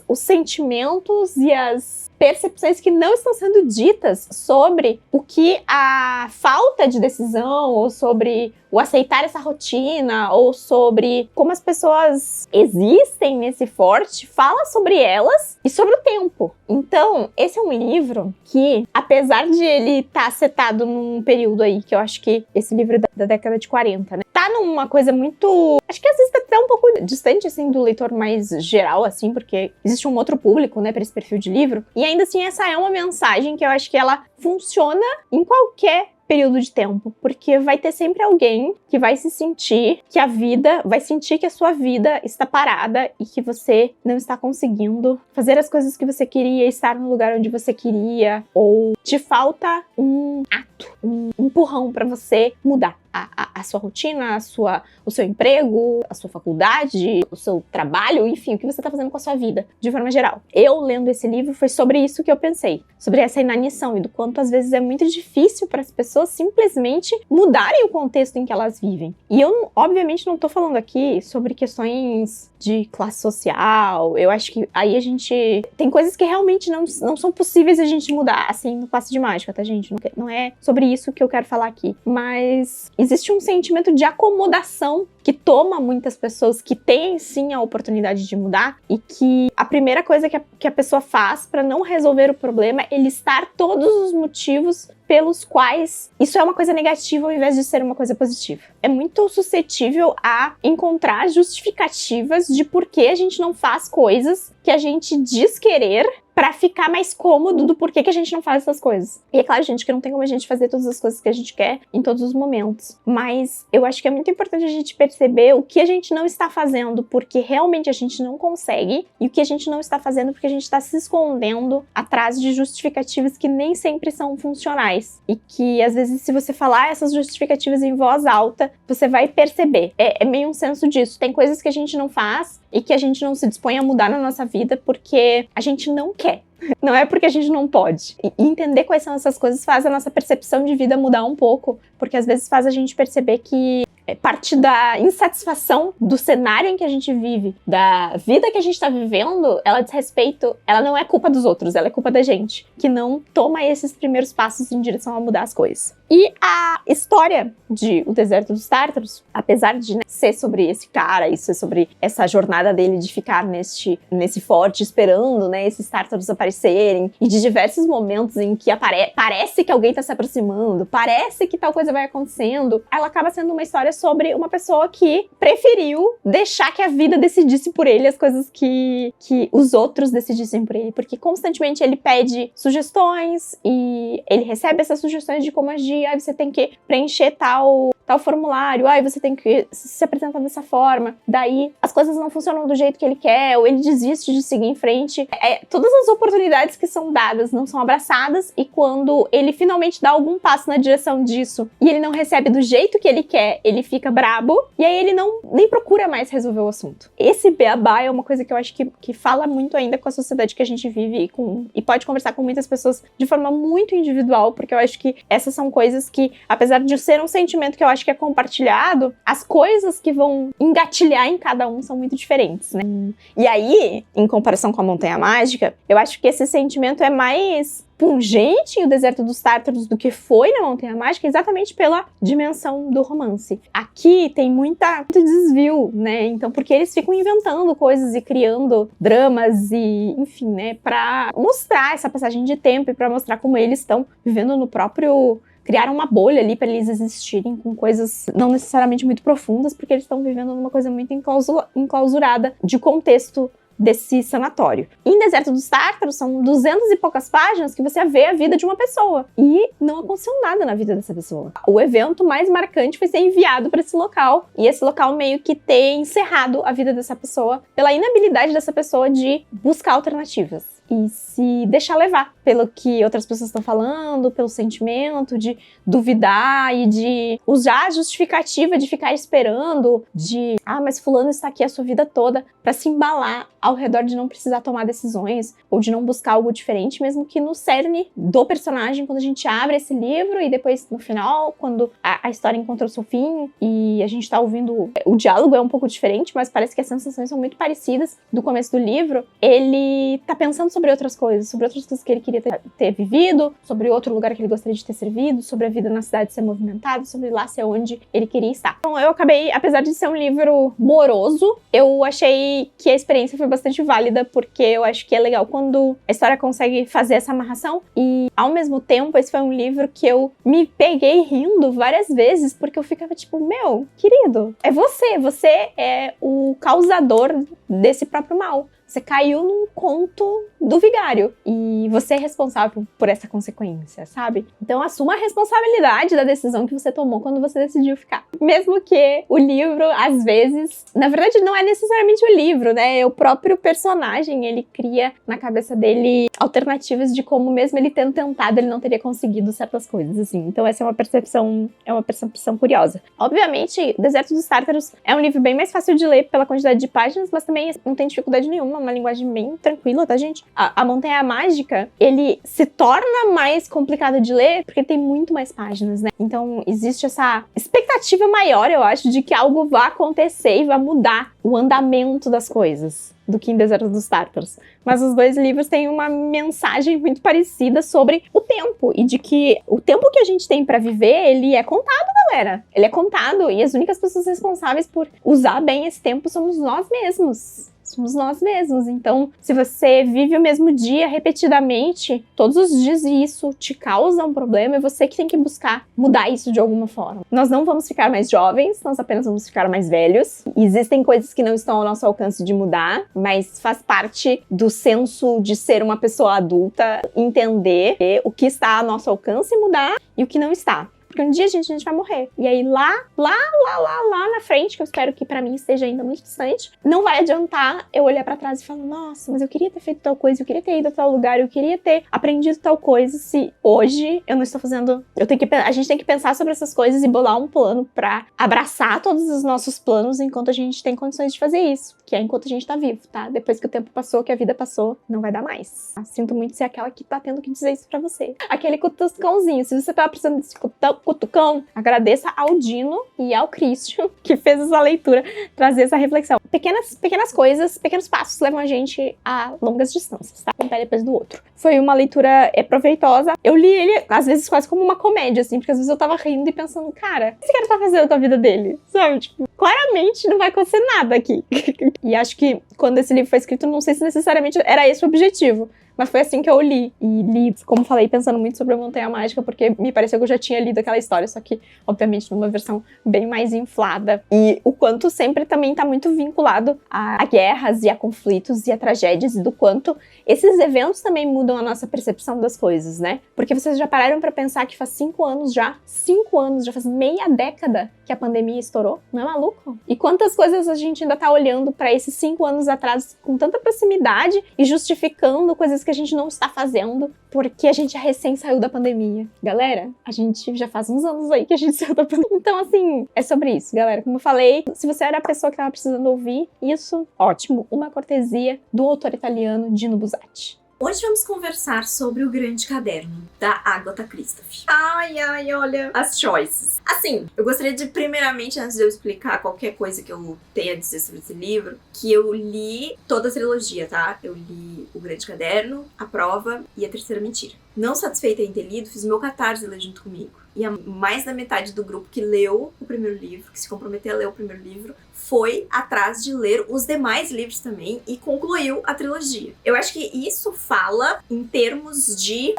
S3: os sentimentos e as percepções que não estão sendo ditas sobre o que a falta de decisão, ou sobre o aceitar essa rotina, ou sobre como as pessoas existem nesse forte, fala sobre elas e sobre o tempo. Então, esse é um livro que, apesar de ele estar setado num período aí, que eu acho que esse livro é da década de 40, né? Tá numa coisa muito... Acho que às vezes tá até um pouco distante, assim, do leitor mais geral, assim, porque existe um outro público, né, pra esse perfil de livro. E ainda assim, essa é uma mensagem que eu acho que ela funciona em qualquer período de tempo, porque vai ter sempre alguém que vai sentir que a sua vida está parada e que você não está conseguindo fazer as coisas que você queria, estar no lugar onde você queria, ou te falta um ato, um empurrão para você mudar a sua rotina, o seu emprego, a sua faculdade, o seu trabalho, enfim, o que você está fazendo com a sua vida, de forma geral. Eu, lendo esse livro, foi sobre isso que eu pensei, sobre essa inanição e do quanto às vezes é muito difícil para as pessoas simplesmente mudarem o contexto em que elas vivem. E eu, obviamente, não tô falando aqui sobre questões de classe social. Eu acho que aí a gente tem coisas que realmente não são possíveis a gente mudar, assim, no passe de mágica, tá, gente? Não é sobre isso que eu quero falar aqui. Mas existe um sentimento de acomodação que toma muitas pessoas que têm, sim, a oportunidade de mudar, e que a primeira coisa que a pessoa faz para não resolver o problema é listar todos os motivos pelos quais isso é uma coisa negativa ao invés de ser uma coisa positiva. É muito suscetível a encontrar justificativas de por que a gente não faz coisas que a gente diz querer pra ficar mais cômodo do porquê que a gente não faz essas coisas. E é claro, gente, que não tem como a gente fazer todas as coisas que a gente quer em todos os momentos. Mas eu acho que é muito importante a gente perceber o que a gente não está fazendo porque realmente a gente não consegue, e o que a gente não está fazendo porque a gente está se escondendo atrás de justificativas que nem sempre são funcionais. E que, às vezes, se você falar essas justificativas em voz alta, você vai perceber. É meio um senso disso. Tem coisas que a gente não faz e que a gente não se dispõe a mudar na nossa vida porque a gente não quer. Não é porque a gente não pode. E entender quais são essas coisas faz a nossa percepção de vida mudar um pouco, porque às vezes faz a gente perceber que parte da insatisfação do cenário em que a gente vive, da vida que a gente tá vivendo, ela diz respeito, ela não é culpa dos outros, ela é culpa da gente, que não toma esses primeiros passos em direção a mudar as coisas. E a história de O Deserto dos Tártaros, apesar de, né, ser sobre esse cara e ser sobre essa jornada dele de ficar nesse forte esperando, né, esses tártaros aparecerem, e de diversos momentos em que parece que alguém tá se aproximando, parece que tal coisa vai acontecendo, ela acaba sendo uma história sobre uma pessoa que preferiu deixar que a vida decidisse por ele as coisas que os outros decidissem por ele, porque constantemente ele pede sugestões e ele recebe essas sugestões de como agir. Você tem que preencher tal formulário, você tem que se apresentar dessa forma, daí as coisas não funcionam do jeito que ele quer, ou ele desiste de seguir em frente. Todas as oportunidades que são dadas não são abraçadas, e quando ele finalmente dá algum passo na direção disso e ele não recebe do jeito que ele quer, ele fica brabo, e aí ele nem procura mais resolver o assunto. Esse beabá é uma coisa que eu acho que fala muito ainda com a sociedade que a gente vive e pode conversar com muitas pessoas de forma muito individual, porque eu acho que essas são coisas que, apesar de ser um sentimento que eu acho que é compartilhado, as coisas que vão engatilhar em cada um são muito diferentes, né? E aí, em comparação com a Montanha Mágica, eu acho que esse sentimento é mais pungente em O Deserto dos Tártaros do que foi na Montanha Mágica, exatamente pela dimensão do romance. Aqui tem muito desvio, né? Então, porque eles ficam inventando coisas e criando dramas e, enfim, né? Pra mostrar essa passagem de tempo e pra mostrar como eles estão vivendo no próprio... Criaram uma bolha ali para eles existirem com coisas não necessariamente muito profundas, porque eles estão vivendo numa coisa muito enclausurada de contexto desse sanatório. Em Deserto dos Tártaros são 200 e poucas páginas que você vê a vida de uma pessoa e não aconteceu nada na vida dessa pessoa. O evento mais marcante foi ser enviado para esse local, e esse local meio que ter encerrado a vida dessa pessoa pela inabilidade dessa pessoa de buscar alternativas e se deixar levar pelo que outras pessoas estão falando, pelo sentimento de duvidar e de usar a justificativa de ficar esperando, de mas fulano está aqui a sua vida toda, para se embalar ao redor de não precisar tomar decisões ou de não buscar algo diferente, mesmo que no cerne do personagem, quando a gente abre esse livro e depois no final, quando a história encontra o seu fim e a gente tá ouvindo, o diálogo é um pouco diferente, mas parece que as sensações são muito parecidas do começo do livro. Ele tá pensando sobre outras coisas que ele queria ter vivido, sobre outro lugar que ele gostaria de ter servido, sobre a vida na cidade ser movimentada, sobre lá ser onde ele queria estar. Então eu acabei, apesar de ser um livro moroso, eu achei que a experiência foi bastante válida, porque eu acho que é legal quando a história consegue fazer essa amarração, e ao mesmo tempo esse foi um livro que eu me peguei rindo várias vezes, porque eu ficava tipo, meu, querido, é você é o causador desse próprio mal. Você caiu num conto do vigário e você é responsável por essa consequência, sabe? Então assuma a responsabilidade da decisão que você tomou quando você decidiu ficar. Mesmo que o livro, às vezes, na verdade não é necessariamente o livro, né? O próprio personagem, ele cria na cabeça dele alternativas de como mesmo ele tendo tentado, ele não teria conseguido certas coisas, assim. Então essa é uma percepção curiosa. Obviamente, Deserto dos Tártaros é um livro bem mais fácil de ler pela quantidade de páginas, mas também não tem dificuldade nenhuma, é uma linguagem bem tranquila, tá, gente? A Montanha Mágica, ele se torna mais complicado de ler porque tem muito mais páginas, né? Então existe essa expectativa maior, eu acho, de que algo vá acontecer e vá mudar o andamento das coisas do que em Deserto dos Tártaros. Mas os dois livros têm uma mensagem muito parecida sobre o tempo e de que o tempo que a gente tem pra viver, ele é contado, galera. Ele é contado e as únicas pessoas responsáveis por usar bem esse tempo somos nós mesmos. Somos nós mesmos. Então, se você vive o mesmo dia repetidamente, todos os dias, e isso te causa um problema, é você que tem que buscar mudar isso de alguma forma. Nós não vamos ficar mais jovens, nós apenas vamos ficar mais velhos. Existem coisas que não estão ao nosso alcance de mudar, mas faz parte do senso de ser uma pessoa adulta, entender o que está ao nosso alcance e mudar e o que não está. Porque um dia, gente, a gente vai morrer. E aí lá na frente, que eu espero que pra mim esteja ainda muito distante, não vai adiantar eu olhar pra trás e falar, nossa, mas eu queria ter feito tal coisa, eu queria ter ido a tal lugar, eu queria ter aprendido tal coisa, se hoje eu não estou fazendo... A gente tem que pensar sobre essas coisas e bolar um plano pra abraçar todos os nossos planos enquanto a gente tem condições de fazer isso. Que é enquanto a gente tá vivo, tá? Depois que o tempo passou, que a vida passou, não vai dar mais. Sinto muito ser aquela que tá tendo que dizer isso pra você. Aquele cutucãozinho. Se você tava precisando desse cutucão, agradeça ao Dino e ao Christian, que fez essa leitura, trazer essa reflexão. Pequenas coisas, pequenos passos levam a gente a longas distâncias, tá? Um pé depois do outro. Foi uma leitura proveitosa. Eu li ele, às vezes, quase como uma comédia, assim, porque às vezes eu tava rindo e pensando, cara, o que esse cara tá fazendo com a vida dele? Sabe? Tipo, claramente não vai acontecer nada aqui. E acho que quando esse livro foi escrito, não sei se necessariamente era esse o objetivo. Mas foi assim que eu li. E li, como falei, pensando muito sobre a Montanha Mágica, porque me pareceu que eu já tinha lido aquela história, só que, obviamente, numa versão bem mais inflada. E o quanto sempre também tá muito vinculado a guerras e a conflitos e a tragédias, e do quanto esses eventos também mudam a nossa percepção das coisas, né? Porque vocês já pararam pra pensar que faz 5 anos já, já faz meia década que a pandemia estourou? Não é maluco? E quantas coisas a gente ainda tá olhando pra esses 5 anos atrás com tanta proximidade e justificando coisas que a gente não está fazendo porque a gente recém saiu da pandemia. Galera, a gente já faz uns anos aí que a gente saiu da pandemia. Então, assim, é sobre isso, galera. Como eu falei, se você era a pessoa que tava precisando ouvir isso, ótimo. Uma cortesia do autor italiano Dino Buzzati.
S1: Hoje vamos conversar sobre O Grande Caderno, da Agatha Christie. Ai, olha as choices. Assim, eu gostaria de, primeiramente, antes de eu explicar qualquer coisa que eu tenha a dizer sobre esse livro, que eu li toda a trilogia, tá? Eu li O Grande Caderno, A Prova e A Terceira Mentira. Não satisfeita em ter lido, fiz meu catarse ler junto comigo. E mais da metade do grupo que leu o primeiro livro, que se comprometeu a ler o primeiro livro, foi atrás de ler os demais livros também e concluiu a trilogia. Eu acho que isso fala em termos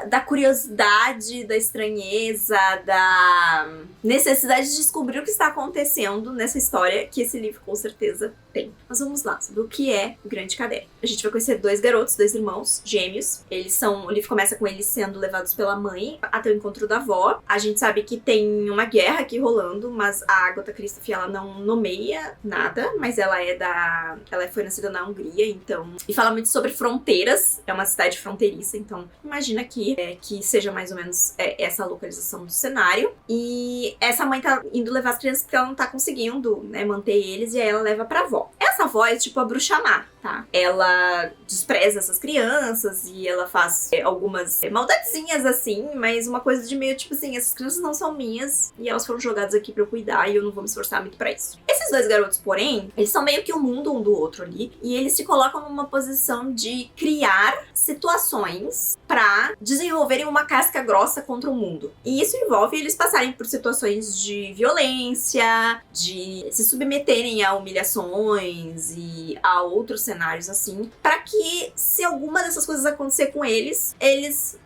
S1: da curiosidade, da estranheza, da necessidade de descobrir o que está acontecendo nessa história que esse livro com certeza tem. Mas vamos lá, sobre o que é O Grande Caderno. A gente vai conhecer 2 garotos, 2 irmãos gêmeos. O livro começa com eles sendo levados pela mãe até o encontro da avó. A gente sabe que tem uma guerra aqui rolando, mas a Agatha Christie, ela não nomeia nada, mas ela foi nascida na Hungria, então... E fala muito sobre fronteiras, é uma cidade fronteiriça, então imagina que seja mais ou menos essa localização do cenário. E essa mãe tá indo levar as crianças porque ela não tá conseguindo, né, manter eles, e aí ela leva pra avó. Essa avó é tipo a bruxa má, tá? Ela despreza essas crianças e ela faz algumas maldadezinhas assim, mas uma coisa de meio tipo assim, essas crianças não são minhas e elas foram jogadas aqui pra eu cuidar e eu não vou me esforçar muito pra isso. Esses 2 garotos, porém, eles são meio que o mundo um do outro ali e eles se colocam numa posição de criar situações pra desenvolverem uma casca grossa contra o mundo. E isso envolve eles passarem por situações de violência, de se submeterem a humilhações e a outros cenários assim, pra que se alguma dessas coisas acontecer com eles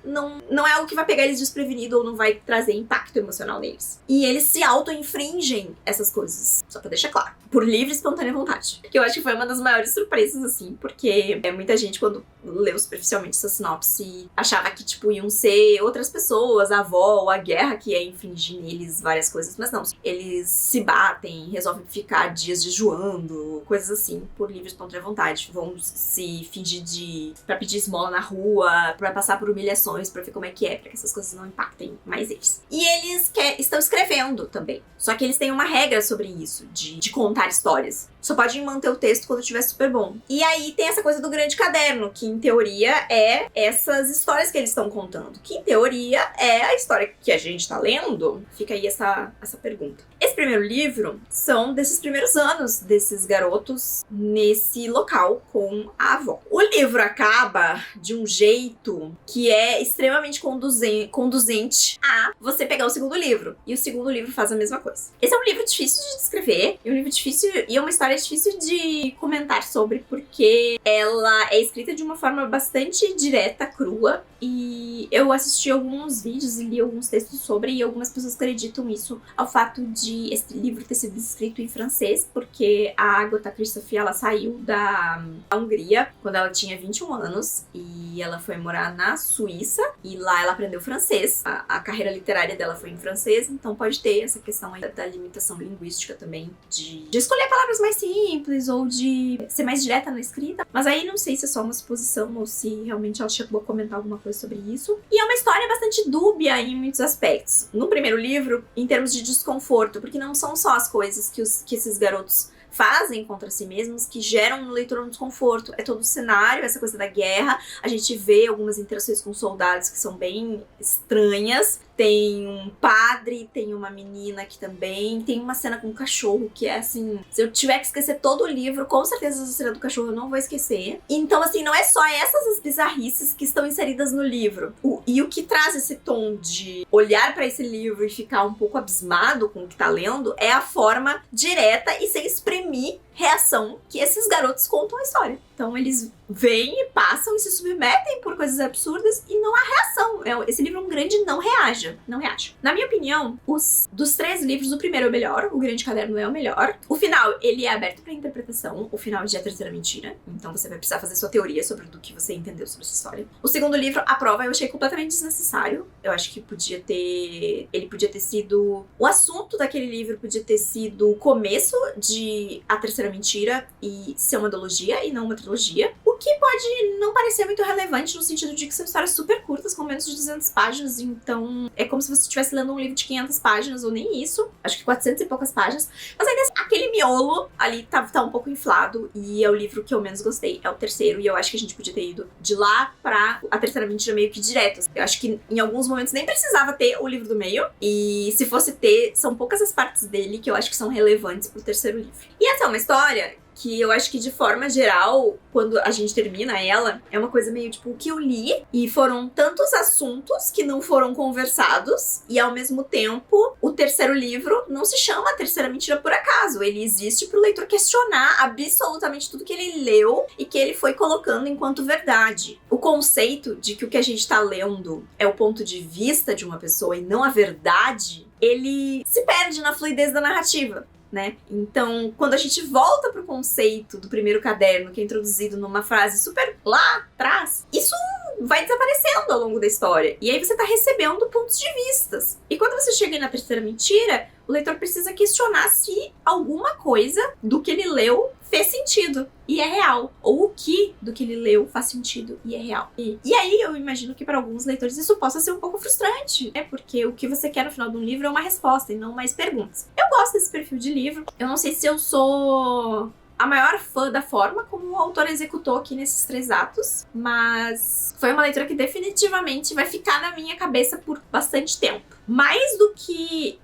S1: não é algo que vai pegar eles desprevenidos ou não vai trazer impacto emocional neles. E eles se auto-infringem essas coisas. Só pra deixar deixar claro. Por livre e espontânea vontade. Que eu acho que foi uma das maiores surpresas, assim, porque muita gente, quando leu superficialmente essa sinopse, achava que, tipo, iam ser outras pessoas, a avó ou a guerra, que ia infringir neles várias coisas, mas não. Eles se batem, resolvem ficar dias jejuando, coisas assim, por livre e espontânea vontade. Vão se fingir pra pedir esmola na rua, pra passar por humilhações, pra ver como é, pra que essas coisas não impactem mais eles. E eles estão escrevendo também. Só que eles têm uma regra sobre isso, de contar histórias. Só pode manter o texto quando estiver super bom. E aí tem essa coisa do grande caderno, que em teoria é essas histórias que eles estão contando. Que em teoria é a história que a gente tá lendo. Fica aí essa pergunta. Esse primeiro livro são desses primeiros anos desses garotos nesse local com a avó. O livro acaba de um jeito que é extremamente conduzente a você pegar o segundo livro. E o segundo livro faz a mesma coisa. Esse é um livro difícil de descrever, e um livro difícil, e é uma história difícil de comentar sobre, porque ela é escrita de uma forma bastante direta, crua, e eu assisti alguns vídeos e li alguns textos sobre, e algumas pessoas acreditam isso ao fato de esse livro ter sido escrito em francês, porque a Agatha Christie, ela saiu da Hungria quando ela tinha 21 anos, e ela foi morar na Suíça, e lá ela aprendeu francês. A carreira literária dela foi em francês, então pode ter essa questão aí da limitação linguística também, de escolher palavras mais simples, ou de ser mais direta na escrita. Mas aí não sei se é só uma suposição, ou se realmente ela chegou a comentar alguma coisa sobre isso. E é uma história bastante dúbia em muitos aspectos. No primeiro livro, em termos de desconforto, porque não são só as coisas que esses garotos fazem contra si mesmos que geram no leitor um desconforto. É todo o cenário, essa coisa da guerra. A gente vê algumas interações com soldados que são bem estranhas. Tem um padre, tem uma menina que também, tem uma cena com um cachorro que é assim, se eu tiver que esquecer todo o livro, com certeza essa cena do cachorro eu não vou esquecer. Então assim, não é só essas as bizarrices que estão inseridas no livro. E o que traz esse tom de olhar pra esse livro e ficar um pouco abismado com o que tá lendo é a forma direta e sem espremer reação que esses garotos contam a história. Então eles vêm e passam e se submetem por coisas absurdas e não há reação. Esse livro é um grande não reaja. Não reaja. Na minha opinião, dos 3 livros, o primeiro é o melhor, o Grande Caderno é o melhor. O final, ele é aberto pra interpretação. O final de A Terceira Mentira. Então você vai precisar fazer sua teoria sobre o que você entendeu sobre essa história. O segundo livro, A Prova, eu achei completamente desnecessário. Eu acho que ele podia ter sido... O assunto daquele livro podia ter sido o começo de A Terceira Mentira e ser uma duologia e não uma trilogia. O que pode não parecer muito relevante no sentido de que são histórias super curtas, com menos de 200 páginas, então é como se você estivesse lendo um livro de 500 páginas, ou nem isso, acho que 400 e poucas páginas, mas ainda assim, aquele miolo ali tá um pouco inflado, e é o livro que eu menos gostei, é o terceiro, e eu acho que a gente podia ter ido de lá pra A Terceira Mentira meio que direto. Eu acho que em alguns momentos nem precisava ter o livro do meio, e se fosse ter, são poucas as partes dele que eu acho que são relevantes pro terceiro livro. E essa é uma história que eu acho que, de forma geral, quando a gente termina ela, é uma coisa meio tipo o que eu li, e foram tantos assuntos que não foram conversados, e ao mesmo tempo, o terceiro livro não se chama A Terceira Mentira por acaso. Ele existe pro leitor questionar absolutamente tudo que ele leu e que ele foi colocando enquanto verdade. O conceito de que o que a gente tá lendo é o ponto de vista de uma pessoa e não a verdade, ele se perde na fluidez da narrativa. Né? Então, quando a gente volta pro conceito do primeiro caderno, que é introduzido numa frase super lá atrás, isso vai desaparecendo ao longo da história. E aí você tá recebendo pontos de vistas. E quando você chega aí na Terceira Mentira, o leitor precisa questionar se alguma coisa do que ele leu fez sentido e é real. Ou o que do que ele leu faz sentido e é real. E aí eu imagino que para alguns leitores isso possa ser um pouco frustrante, né? Porque o que você quer no final de um livro é uma resposta e não mais perguntas. Eu gosto desse perfil de livro. Eu não sei se eu sou a maior fã da forma como o autor executou aqui nesses 3 atos, mas foi uma leitura que definitivamente vai ficar na minha cabeça por bastante tempo. Mais do que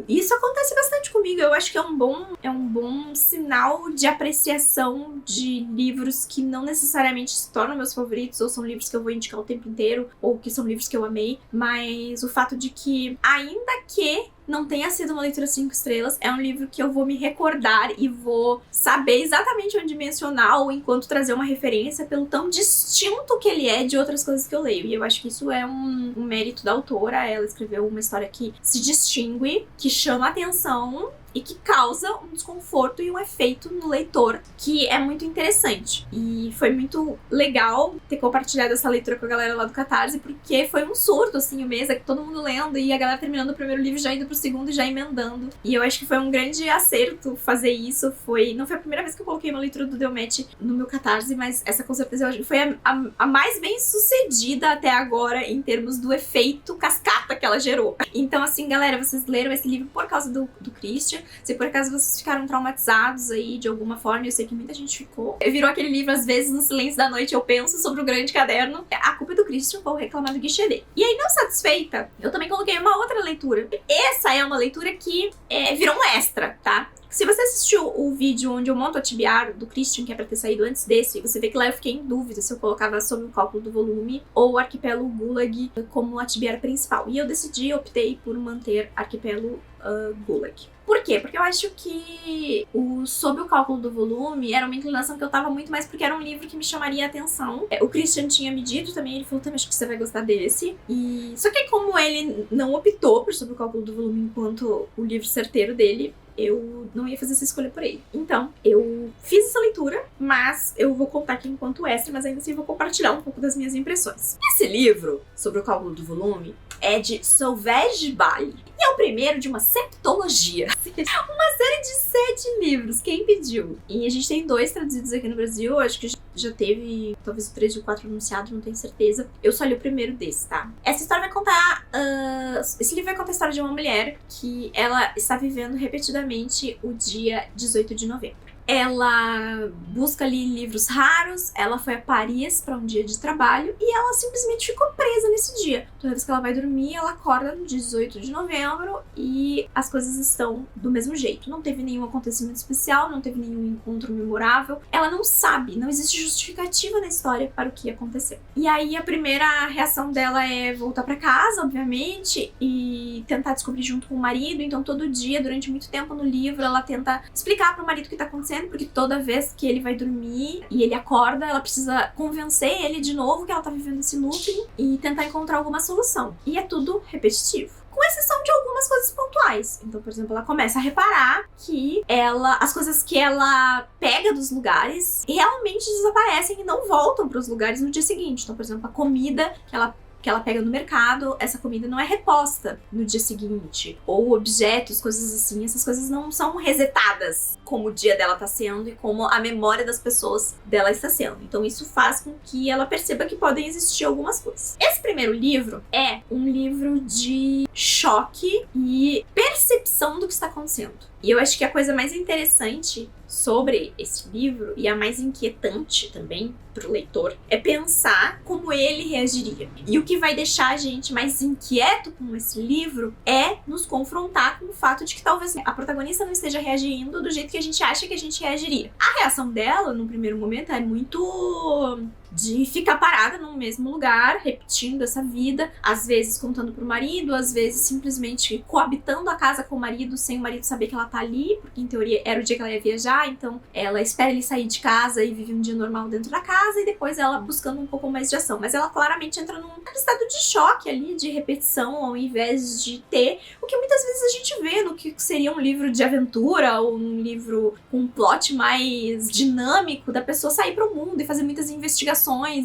S1: isso acontece bastante comigo. Eu acho que é um bom sinal de apreciação de livros que não necessariamente se tornam meus favoritos, ou são livros que eu vou indicar o tempo inteiro, ou que são livros que eu amei, mas o fato de que, ainda que não tenha sido uma leitura 5 estrelas, é um livro que eu vou me recordar e vou saber exatamente onde mencionar, ou enquanto trazer uma referência, pelo tão distinto que ele é de outras coisas que eu leio. E eu acho que isso é um mérito da autora. Ela escreveu uma história que se distingue, que chama atenção, e que causa um desconforto e um efeito no leitor que é muito interessante. E foi muito legal ter compartilhado essa leitura com a galera lá do Catarse, porque foi um surto, assim, o mês, todo mundo lendo e a galera terminando o primeiro livro, já indo pro segundo e já emendando. E eu acho que foi um grande acerto fazer isso. Não foi a primeira vez que eu coloquei uma leitura do Delmet no meu Catarse, mas essa com certeza eu acho que foi a mais bem sucedida até agora em termos do efeito cascata que ela gerou. Então, assim, galera, vocês leram esse livro por causa do Christian. Se por acaso vocês ficaram traumatizados aí de alguma forma, eu sei que muita gente ficou. Virou aquele livro, às vezes, no silêncio da noite, eu penso sobre o grande caderno. A culpa é do Christian, vou reclamar do guichê dele. E aí, não satisfeita, eu também coloquei uma outra leitura. Essa é uma leitura que virou um extra, tá? Se você assistiu o vídeo onde eu monto o atibiário do Christian, que é pra ter saído antes desse, você vê que lá eu fiquei em dúvida se eu colocava sob o cálculo do volume ou o Arquipélago Gulag como o atibiário principal. E eu optei por manter Arquipélago Gulag. Por quê? Porque eu acho que sob o cálculo do volume era uma inclinação que eu tava muito mais porque era um livro que me chamaria a atenção. O Christian tinha me dito também, ele falou, também acho que você vai gostar desse. Só que como ele não optou por sob o cálculo do volume enquanto o livro certeiro dele, eu não ia fazer essa escolha por ele. Então, eu fiz essa leitura, mas eu vou contar aqui enquanto extra, mas ainda assim vou compartilhar um pouco das minhas impressões. Esse livro, sobre o cálculo do volume, é de Sauvage Bali. E é o primeiro de uma septologia. Uma série de 7 livros. Quem pediu? E a gente tem 2 traduzidos aqui no Brasil. Acho que já teve, talvez o 3 e o 4 anunciado, não tenho certeza. Eu só li o primeiro desse, tá? Essa história vai contar... esse livro vai contar a história de uma mulher que ela está vivendo repetidamente o dia 18 de novembro. Ela busca ali livros raros, ela foi a Paris para um dia de trabalho e ela simplesmente ficou presa nesse dia. Toda vez que ela vai dormir, ela acorda no 18 de novembro e as coisas estão do mesmo jeito. Não teve nenhum acontecimento especial, não teve nenhum encontro memorável. Ela não sabe, não existe justificativa na história para o que aconteceu. E aí a primeira reação dela é voltar para casa, obviamente, e tentar descobrir junto com o marido. Então todo dia, durante muito tempo no livro, ela tenta explicar para o marido o que tá acontecendo, porque toda vez que ele vai dormir e ele acorda, ela precisa convencer ele de novo que ela tá vivendo esse looping e tentar encontrar alguma solução. E é tudo repetitivo, com exceção de algumas coisas pontuais. Então, por exemplo, ela começa a reparar que as coisas que ela pega dos lugares realmente desaparecem e não voltam para os lugares no dia seguinte. Então, por exemplo, a comida que ela pega no mercado, essa comida não é reposta no dia seguinte. Ou objetos, coisas assim, essas coisas não são resetadas como o dia dela tá sendo e como a memória das pessoas dela está sendo. Então isso faz com que ela perceba que podem existir algumas coisas. Esse primeiro livro é um livro de choque e percepção do que está acontecendo. E eu acho que a coisa mais interessante sobre esse livro, e a mais inquietante também pro leitor, é pensar como ele reagiria. E o que vai deixar a gente mais inquieto com esse livro é nos confrontar com o fato de que talvez a protagonista não esteja reagindo do jeito que a gente acha que a gente reagiria. A reação dela, no primeiro momento, é muito de ficar parada no mesmo lugar, repetindo essa vida, às vezes contando pro marido, às vezes simplesmente coabitando a casa com o marido sem o marido saber que ela tá ali, porque em teoria era o dia que ela ia viajar, então ela espera ele sair de casa e vive um dia normal dentro da casa e depois ela buscando um pouco mais de ação. Mas ela claramente entra num estado de choque ali, de repetição, ao invés de ter o que muitas vezes a gente vê no que seria um livro de aventura ou um livro com um plot mais dinâmico da pessoa sair pro mundo e fazer muitas investigações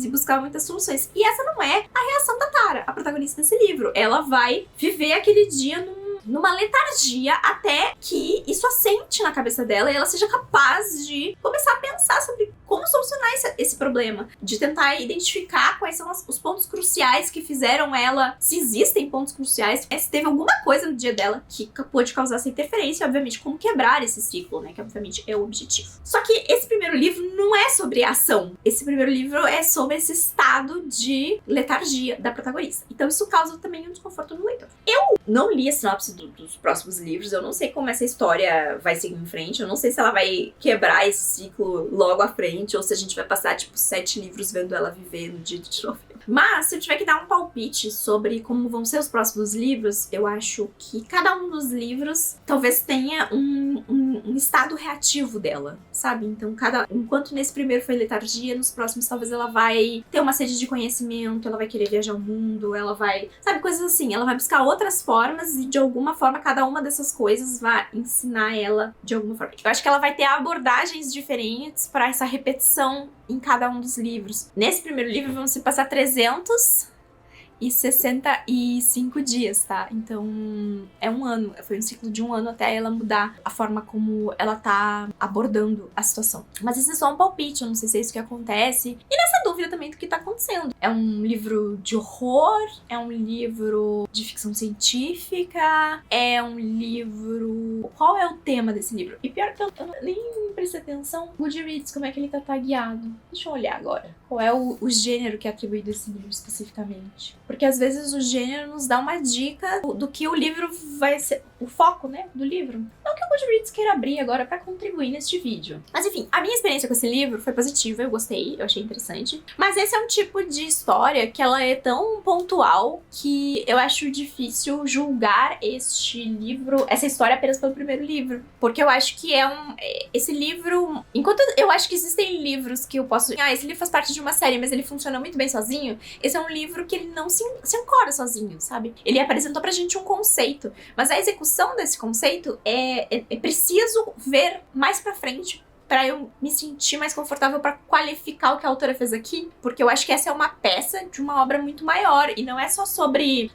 S1: e buscar muitas soluções. E essa não é a reação da Tara, a protagonista desse livro. Ela vai viver aquele dia numa letargia até que isso assente na cabeça dela e ela seja capaz de começar a pensar sobre como solucionar esse problema, de tentar identificar quais são os pontos cruciais que fizeram ela, se existem pontos cruciais, se teve alguma coisa no dia dela que pôde causar essa interferência, obviamente, como quebrar esse ciclo, né, que obviamente é o objetivo. Só que esse primeiro livro não é sobre ação, esse primeiro livro é sobre esse estado de letargia da protagonista. Então isso causa também um desconforto no leitor. Eu não li a sinopse dos próximos livros, eu não sei como essa história vai seguir em frente, eu não sei se ela vai quebrar esse ciclo logo à frente, ou se a gente vai passar, 7 livros vendo ela viver no dia de novembro. Mas, se eu tiver que dar um palpite sobre como vão ser os próximos livros, eu acho que cada um dos livros talvez tenha um um estado reativo dela, sabe? Então, enquanto nesse primeiro foi letargia, nos próximos talvez ela vai ter uma sede de conhecimento, ela vai querer viajar ao mundo, ela vai, sabe, coisas assim. Ela vai buscar outras formas e de alguma forma cada uma dessas coisas vai ensinar ela de alguma forma. Eu acho que ela vai ter abordagens diferentes para essa repetição em cada um dos livros. Nesse primeiro livro vão se passar 365 dias, tá? Então, é um ano. Foi um ciclo de um ano até ela mudar a forma como ela tá abordando a situação. Mas esse é só um palpite, eu não sei se é isso que acontece. E nessa dúvida também do que tá acontecendo. É um livro de horror? É um livro de ficção científica? É um livro... Qual é o tema desse livro? E pior que eu nem prestei atenção. Goodreads, como é que ele tá tagueado? Deixa eu olhar agora. Qual é o gênero que é atribuído a esse livro especificamente? Porque às vezes o gênero nos dá uma dica do que o livro vai ser, o foco, né, do livro. Não que o Goodreads queira abrir agora pra contribuir neste vídeo. Mas enfim, a minha experiência com esse livro foi positiva, eu gostei, eu achei interessante. Mas esse é um tipo de história que ela é tão pontual que eu acho difícil julgar este livro, essa história apenas pelo primeiro livro. Porque eu acho que esse livro, enquanto eu acho que existem livros que eu posso, esse livro faz parte de uma série, mas ele funciona muito bem sozinho, esse é um livro que ele não se ancora sozinho, sabe? Ele apresentou pra gente um conceito, mas a execução desse conceito é preciso ver mais pra frente pra eu me sentir mais confortável pra qualificar o que a autora fez aqui, porque eu acho que essa é uma peça de uma obra muito maior, e não é só sobre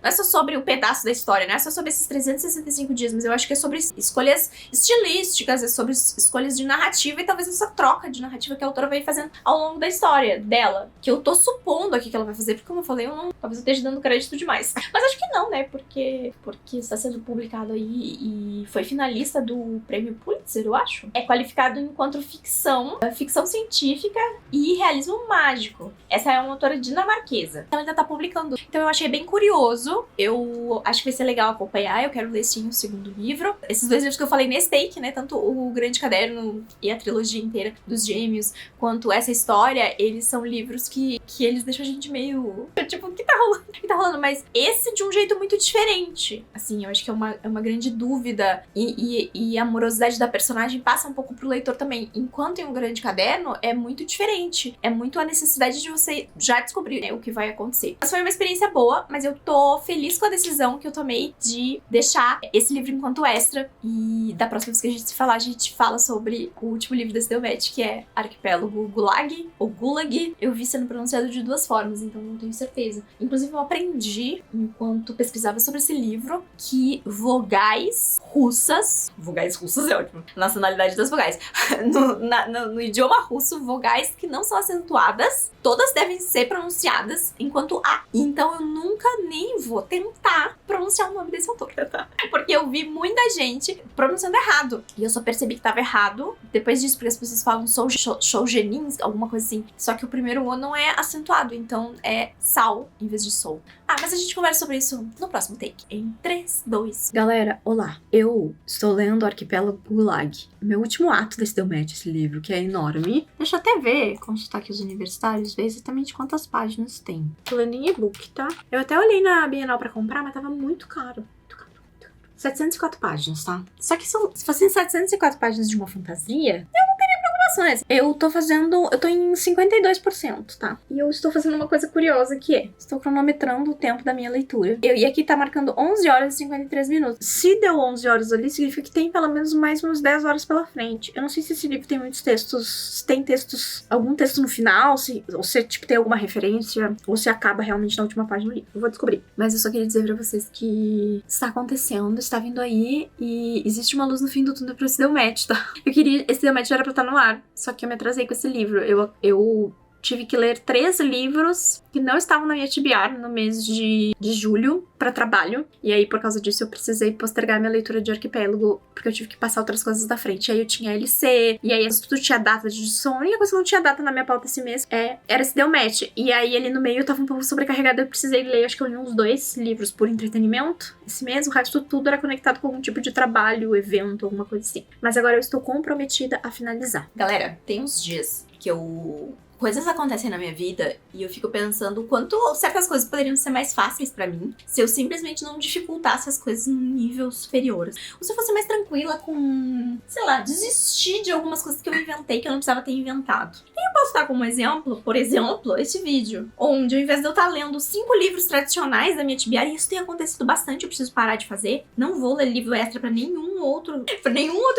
S1: o pedaço da história, não é só sobre esses 365 dias, mas eu acho que é sobre escolhas estilísticas, é sobre escolhas de narrativa, e talvez essa troca de narrativa que a autora vai fazendo ao longo da história dela, que eu tô supondo aqui que ela vai fazer, porque como eu falei, talvez eu esteja dando crédito demais, mas acho que não, né, porque está sendo publicado aí e foi finalista do prêmio Pulitzer, eu acho, é qualificado enquanto ficção científica e realismo mágico. Essa é uma autora dinamarquesa. Ela ainda tá publicando. Então eu achei bem curioso. Eu acho que vai ser legal acompanhar. Eu quero ler sim o segundo livro. Esses dois livros que eu falei nesse take, né? Tanto o Grande Caderno e a trilogia inteira dos Gêmeos, quanto essa história, eles são livros que eles deixam a gente meio... Tipo, o que tá rolando? O que tá rolando? Mas esse de um jeito muito diferente. Assim, eu acho que é uma grande dúvida. E a amorosidade da personagem passa um pouco pro leitor também. Enquanto em um Grande Caderno, é muito diferente. É muito a necessidade de você já descobrir, né, o que vai acontecer. Mas foi uma experiência boa, mas eu tô feliz com a decisão que eu tomei de deixar esse livro enquanto extra. E da próxima vez que a gente se falar, a gente fala sobre o último livro desse Delmet, que é Arquipélago Gulag, ou Gulag. Eu vi sendo pronunciado de duas formas, então não tenho certeza. Inclusive, eu aprendi, enquanto pesquisava sobre esse livro, que vogais russas é ótimo, nacionalidade das vogais, no idioma russo, vogais que não são acentuadas, todas devem ser pronunciadas enquanto A. Então eu nunca nem vou tentar pronunciar o nome desse autor, tá? Porque eu vi muita gente pronunciando errado. E eu só percebi que tava errado depois disso, porque as pessoas falam Solzhenitsyn, alguma coisa assim. Só que o primeiro O não é acentuado, então é Sal em vez de Sol. Mas a gente conversa sobre isso no próximo take. Em 3, 2...
S4: Galera, olá. Eu estou lendo Arquipélago Gulag. Meu último ato desse Delmet, esse livro, que é enorme. Deixa eu até ver, consultar aqui os universitários, ver exatamente quantas páginas tem. Tô lendo em e-book, tá? Eu até olhei na Bienal pra comprar, mas tava muito caro. 704 páginas, tá? Só que se fossem 704 páginas de uma fantasia, eu tô em 52%, tá? E eu estou fazendo uma coisa curiosa que é, estou cronometrando o tempo da minha leitura. E aqui tá marcando 11 horas e 53 minutos. Se deu 11 horas ali, significa que tem pelo menos mais uns 10 horas pela frente. Eu não sei se esse livro tem muitos textos, se tem textos, algum texto no final, ou se tipo, tem alguma referência, ou se acaba realmente na última página do livro. Eu vou descobrir. Mas eu só queria dizer pra vocês que está acontecendo, está vindo aí, e existe uma luz no fim do túnel pra esse Delmet, tá? Esse Delmet já era pra estar no ar. Só que eu me atrasei com esse livro. Eu tive que ler 3 livros que não estavam na minha TBR no mês de julho para trabalho. E aí, por causa disso, eu precisei postergar minha leitura de Arquipélago, porque eu tive que passar outras coisas da frente. E aí eu tinha LC, e aí tudo tinha data de edição. A única coisa que não tinha data na minha pauta esse mês era esse Delmet. E aí, ali no meio, eu tava um pouco sobrecarregada. Eu precisei ler, acho que eu li uns 2 livros por entretenimento esse mês. O resto tudo era conectado com algum tipo de trabalho, evento, alguma coisa assim. Mas agora eu estou comprometida a finalizar.
S1: Galera, tem uns dias que eu coisas acontecem na minha vida e eu fico pensando o quanto certas coisas poderiam ser mais fáceis pra mim se eu simplesmente não dificultasse as coisas num nível superior. Ou se eu fosse mais tranquila com, sei lá, desistir de algumas coisas que eu inventei que eu não precisava ter inventado. E eu posso dar como exemplo, por exemplo, esse vídeo, onde ao invés de eu estar lendo 5 livros tradicionais da minha tibiária, e isso tem acontecido bastante, eu preciso parar de fazer, não vou ler livro extra pra nenhum outro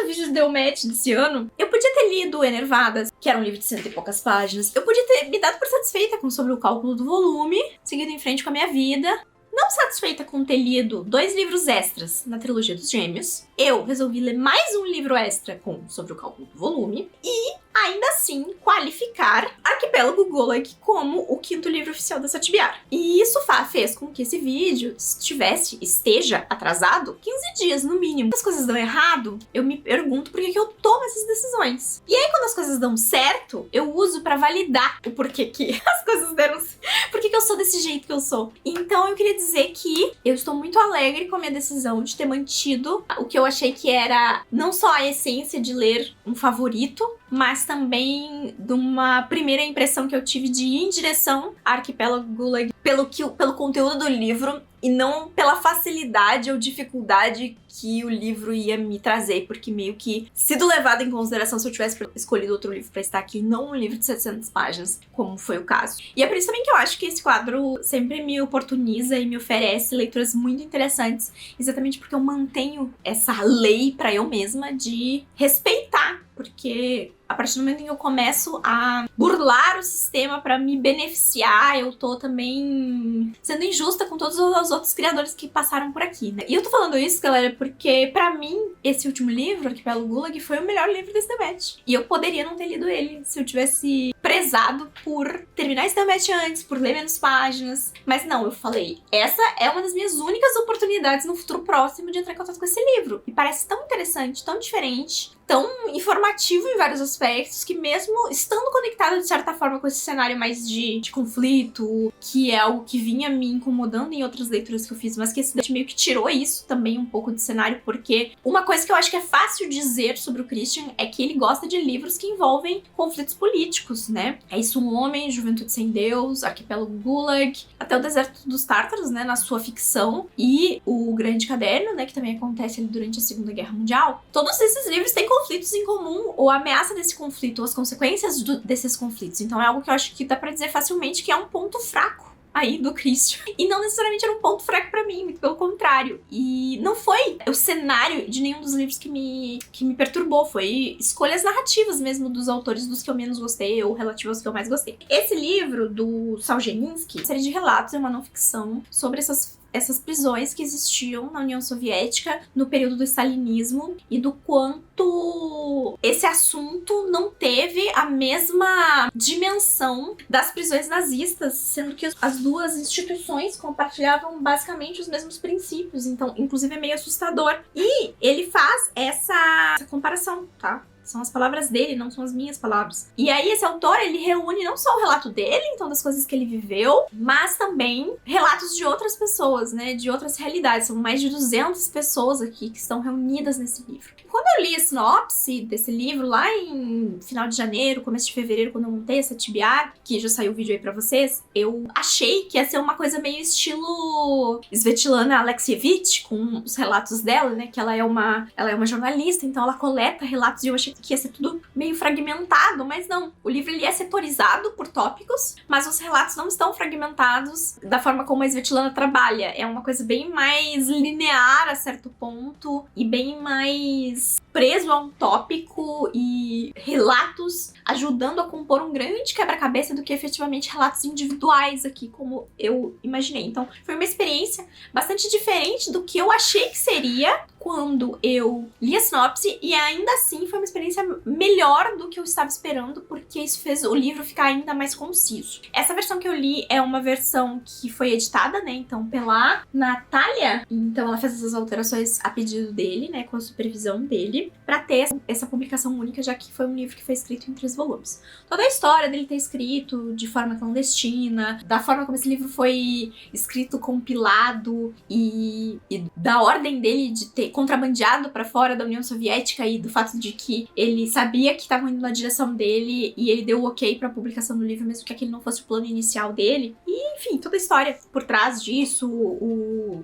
S1: vídeo de Deumet desse ano, eu podia ter lido Enervadas, que era um livro de 100 e poucas páginas, eu podia ter me dado por satisfeita com sobre o cálculo do volume, seguido em frente com a minha vida. Não satisfeita com ter lido 2 livros extras na trilogia dos Gêmeos, eu resolvi ler mais um livro extra sobre o cálculo do volume e, ainda assim, qualificar Arquipélago Gulag como o 5º livro oficial da Satibiar. E isso fez com que esse vídeo esteja atrasado 15 dias, no mínimo. Quando as coisas dão errado, eu me pergunto por que eu tomo essas decisões. E aí, quando as coisas dão certo, eu uso pra validar o porquê que as coisas deram certo. Por que eu sou desse jeito que eu sou. Então, eu queria dizer que eu estou muito alegre com a minha decisão de ter mantido o que eu achei que era não só a essência de ler um favorito, mas também de uma primeira impressão que eu tive de ir em direção a Arquipélago Gulag pelo conteúdo do livro e não pela facilidade ou dificuldade que o livro ia me trazer, porque meio que sido levado em consideração se eu tivesse escolhido outro livro pra estar aqui, não um livro de 700 páginas, como foi o caso. E é por isso também que eu acho que esse quadro sempre me oportuniza e me oferece leituras muito interessantes, exatamente porque eu mantenho essa lei pra eu mesma de respeitar, porque a partir do momento em que eu começo a burlar o sistema pra me beneficiar, eu tô também sendo injusta com todos os outros criadores que passaram por aqui, né? E eu tô falando isso, galera, porque pra mim, esse último livro, Arquipélago Gulag, foi o melhor livro desse Deumet. E eu poderia não ter lido ele se eu tivesse prezado por terminar esse Deumet antes, por ler menos páginas. Mas não, eu falei, essa é uma das minhas únicas oportunidades no futuro próximo de entrar em contato com esse livro. E parece tão interessante, tão diferente, tão informativo em vários aspectos, que mesmo estando conectado de certa forma com esse cenário mais de conflito, que é algo que vinha me incomodando em outras leituras que eu fiz, mas que esse meio que tirou isso também um pouco do cenário, porque uma coisa que eu acho que é fácil dizer sobre o Christian é que ele gosta de livros que envolvem conflitos políticos, né? É Isso um Homem, Juventude Sem Deus, Arquipélago Gulag, até o Deserto dos Tártaros, né, na sua ficção, e o Grande Caderno, né, que também acontece ali durante a Segunda Guerra Mundial. Todos esses livros têm conflitos em comum, ou a ameaça desse conflito, ou as consequências desses conflitos. Então é algo que eu acho que dá pra dizer facilmente que é um ponto fraco aí do Christian. E não necessariamente era um ponto fraco pra mim, muito pelo contrário. E não foi o cenário de nenhum dos livros que me perturbou, foi escolhas narrativas mesmo dos autores, dos que eu menos gostei ou relativos aos que eu mais gostei. Esse livro do Solzhenitsyn, série de relatos, é uma não ficção sobre essas prisões que existiam na União Soviética no período do stalinismo e do quanto esse assunto não teve a mesma dimensão das prisões nazistas, sendo que as duas instituições compartilhavam basicamente os mesmos princípios, então inclusive é meio assustador. E ele faz essa comparação, tá? São as palavras dele, não são as minhas palavras. E aí esse autor, ele reúne não só o relato dele, então das coisas que ele viveu, mas também relatos de outras pessoas, né, de outras realidades. São mais de 200 pessoas aqui que estão reunidas nesse livro. Quando eu li a sinopse desse livro lá em final de janeiro, começo de fevereiro, quando eu montei essa Tibiar, que já saiu o vídeo aí pra vocês, eu achei que ia ser uma coisa meio estilo Svetlana Alexievich, com os relatos dela, né, que ela é uma jornalista, então ela coleta relatos, e eu achei que ia ser tudo meio fragmentado, mas não. O livro ele é setorizado por tópicos, mas os relatos não estão fragmentados da forma como a Svetlana trabalha. É uma coisa bem mais linear a certo ponto e bem mais preso a um tópico e relatos ajudando a compor um grande quebra-cabeça do que efetivamente relatos individuais aqui, como eu imaginei. Então, foi uma experiência bastante diferente do que eu achei que seria quando eu li a sinopse, e ainda assim foi uma experiência melhor do que eu estava esperando, porque isso fez o livro ficar ainda mais conciso. Essa versão que eu li é uma versão que foi editada, né, então pela Natália, então ela fez essas alterações a pedido dele, né, com a supervisão dele. dele para ter essa publicação única, já que foi um livro que foi escrito em 3 volumes. Toda a história dele ter escrito de forma clandestina, da forma como esse livro foi escrito, compilado e da ordem dele de ter contrabandeado para fora da União Soviética e do fato de que ele sabia que estavam indo na direção dele e ele deu o ok para a publicação do livro, mesmo que aquele não fosse o plano inicial dele. E, enfim, toda a história por trás disso,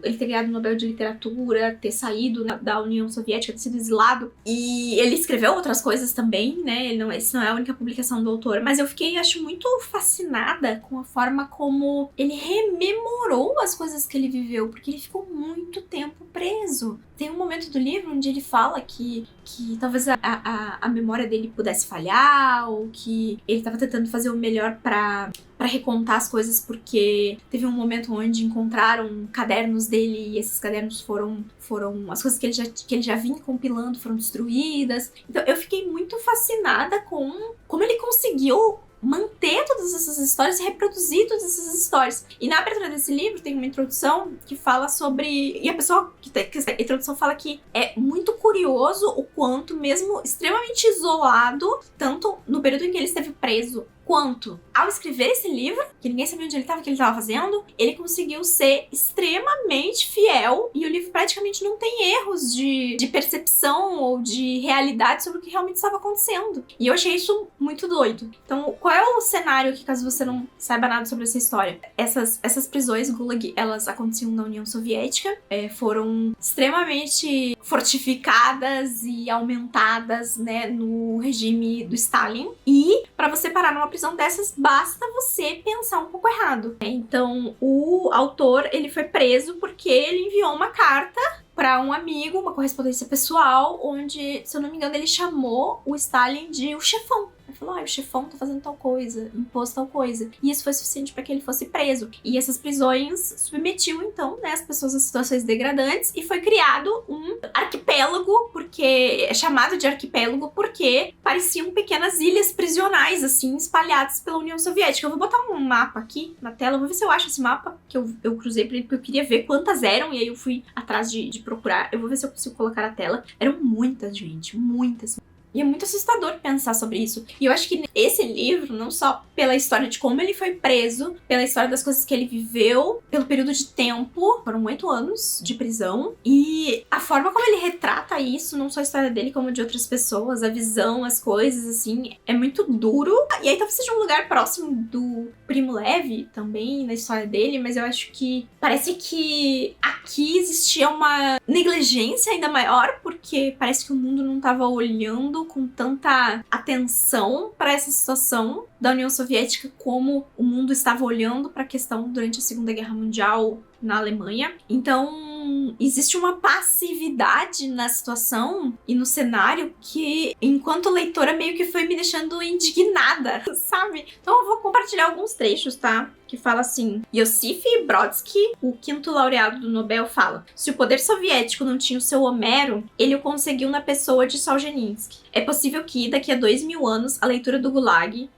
S1: ele ter ganhado o Nobel de Literatura, ter saído da União Soviética, ter sido exilado. E ele escreveu outras coisas também, né? Essa não é a única publicação do autor, mas eu fiquei, acho, muito fascinada com a forma como ele rememorou as coisas que ele viveu, porque ele ficou muito tempo preso. Tem um momento do livro onde ele fala que talvez a memória dele pudesse falhar, ou que ele estava tentando fazer o melhor para recontar as coisas, porque teve um momento onde encontraram cadernos dele e esses cadernos foram as coisas que ele já vinha compilando foram destruídas. Então eu fiquei muito fascinada com como ele conseguiu manter todas essas histórias e reproduzir todas essas histórias. E na abertura desse livro tem uma introdução que fala sobre... E a pessoa que a introdução fala que é muito curioso o quanto, mesmo extremamente isolado, tanto no período em que ele esteve preso, quanto ao escrever esse livro, que ninguém sabia onde ele estava, o que ele estava fazendo, ele conseguiu ser extremamente fiel e o livro praticamente não tem erros de percepção ou de realidade sobre o que realmente estava acontecendo. E eu achei isso muito doido. Então, qual é o cenário aqui, caso você não saiba nada sobre essa história? Essas prisões Gulag, elas aconteciam na União Soviética, foram extremamente fortificadas e aumentadas, né, no regime do Stalin. E para você parar numa prisão dessas, basta você pensar um pouco errado. Então, o autor, ele foi preso porque ele enviou uma carta para um amigo, uma correspondência pessoal, onde, se eu não me engano, ele chamou o Stalin de o chefão. Ele falou, o chefão tá fazendo tal coisa, impôs tal coisa. E isso foi suficiente para que ele fosse preso. E essas prisões submetiam, então, né, as pessoas a situações degradantes, e foi criado um arquipélago, porque é chamado de arquipélago porque pareciam pequenas ilhas prisionais, assim, espalhadas pela União Soviética. Eu vou botar um mapa aqui na tela, vou ver se eu acho esse mapa, que eu cruzei pra ele, porque eu queria ver quantas eram, e aí eu fui atrás de procurar. Eu vou ver se eu consigo colocar na tela. Eram muitas, gente, muitas. E é muito assustador pensar sobre isso. E eu acho que esse livro, não só pela história de como ele foi preso, pela história das coisas que ele viveu, pelo período de tempo, foram 8 anos de prisão, e a forma como ele retrata isso, não só a história dele, como de outras pessoas, a visão, as coisas, assim, é muito duro. E aí talvez seja um lugar próximo do Primo Levi também, na história dele, mas eu acho que parece que aqui existia uma negligência ainda maior, porque parece que o mundo não estava olhando com tanta atenção para essa situação da União Soviética como o mundo estava olhando para a questão durante a Segunda Guerra Mundial na Alemanha. Então, existe uma passividade na situação e no cenário que, enquanto leitora, meio que foi me deixando indignada, sabe? Então eu vou compartilhar alguns trechos, tá? Que fala assim: Iosif Brodsky, o 5º laureado do Nobel, fala: se o poder soviético não tinha o seu Homero, ele o conseguiu na pessoa de Solzhenitsyn. É possível que, daqui a 2000 anos, a leitura do Gulag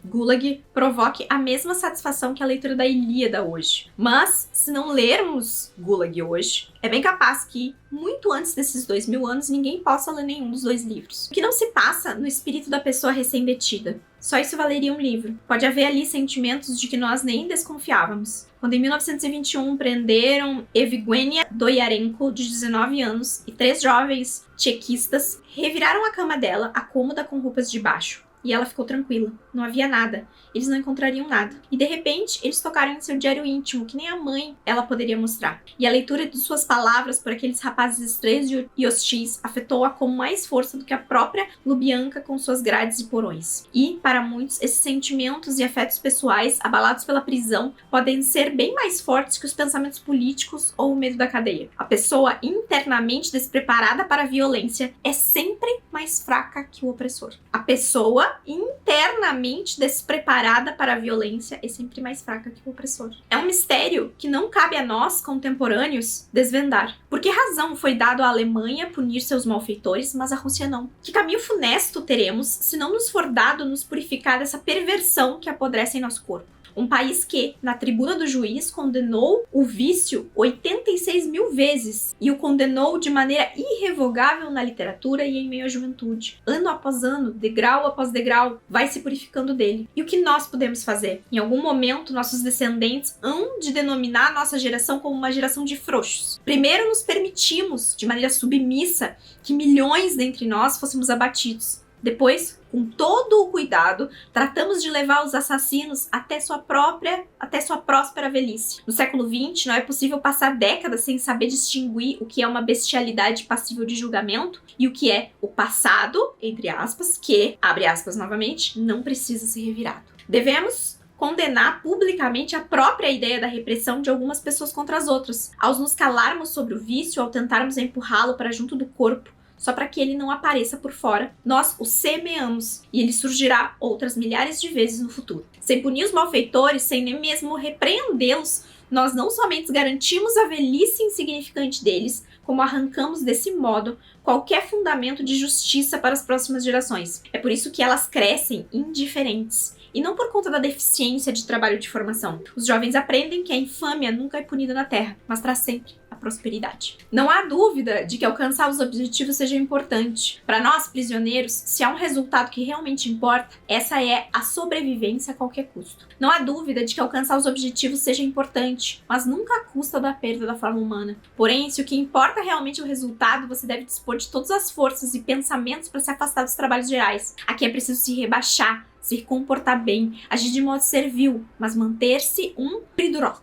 S1: provoque a mesma satisfação que a leitura da Ilíada hoje. Mas, se não lermos Gulag hoje, é bem capaz que, muito antes desses 2000 anos, ninguém possa ler nenhum dos 2 livros. O que não se passa no espírito da pessoa recém-detida? Só isso valeria um livro. Pode haver ali sentimentos de que nós nem desconfiávamos. Quando em 1921 prenderam Evgenia Doyarenko, de 19 anos, e 3 jovens tchequistas, reviraram a cama dela, a cômoda com roupas de baixo. E ela ficou tranquila. Não havia nada. Eles não encontrariam nada. E de repente, eles tocaram em seu diário íntimo, que nem a mãe ela poderia mostrar. E a leitura de suas palavras por aqueles rapazes estranhos e hostis afetou-a com mais força do que a própria Lubyanka com suas grades e porões. E, para muitos, esses sentimentos e afetos pessoais, abalados pela prisão, podem ser bem mais fortes que os pensamentos políticos ou o medo da cadeia. A pessoa internamente despreparada para a violência é sempre mais fraca que o opressor. A pessoa internamente despreparada para a violência é sempre mais fraca que o opressor. É um mistério que não cabe a nós, contemporâneos, desvendar. Por que razão foi dado à Alemanha punir seus malfeitores, mas a Rússia não? Que caminho funesto teremos se não nos for dado nos purificar dessa perversão que apodrece em nosso corpo? Um país que, na tribuna do juiz, condenou o vício 86 mil vezes e o condenou de maneira irrevogável na literatura e em meio à juventude. Ano após ano, degrau após degrau, vai se purificando dele. E o que nós podemos fazer? Em algum momento, nossos descendentes hão de denominar a nossa geração como uma geração de frouxos. Primeiro, nos permitimos, de maneira submissa, que milhões dentre nós fôssemos abatidos. Depois, com todo o cuidado, tratamos de levar os assassinos até sua próspera velhice. No século XX, não é possível passar décadas sem saber distinguir o que é uma bestialidade passível de julgamento e o que é o passado, entre aspas, que, abre aspas novamente, não precisa ser revirado. Devemos condenar publicamente a própria ideia da repressão de algumas pessoas contra as outras, ao nos calarmos sobre o vício, ao tentarmos empurrá-lo para junto do corpo, só para que ele não apareça por fora. Nós o semeamos e ele surgirá outras milhares de vezes no futuro. Sem punir os malfeitores, sem nem mesmo repreendê-los, nós não somente garantimos a velhice insignificante deles, como arrancamos desse modo qualquer fundamento de justiça para as próximas gerações. É por isso que elas crescem indiferentes. E não por conta da deficiência de trabalho de formação. Os jovens aprendem que a infâmia nunca é punida na terra, mas traz sempre a prosperidade. Não há dúvida de que alcançar os objetivos seja importante. Para nós, prisioneiros, se há um resultado que realmente importa, essa é a sobrevivência a qualquer custo. Não há dúvida de que alcançar os objetivos seja importante, mas nunca à custa da perda da forma humana. Porém, se o que importa realmente é o resultado, você deve dispor de todas as forças e pensamentos para se afastar dos trabalhos gerais. Aqui é preciso se rebaixar, se comportar bem, agir de modo servil, mas manter-se um pridurok.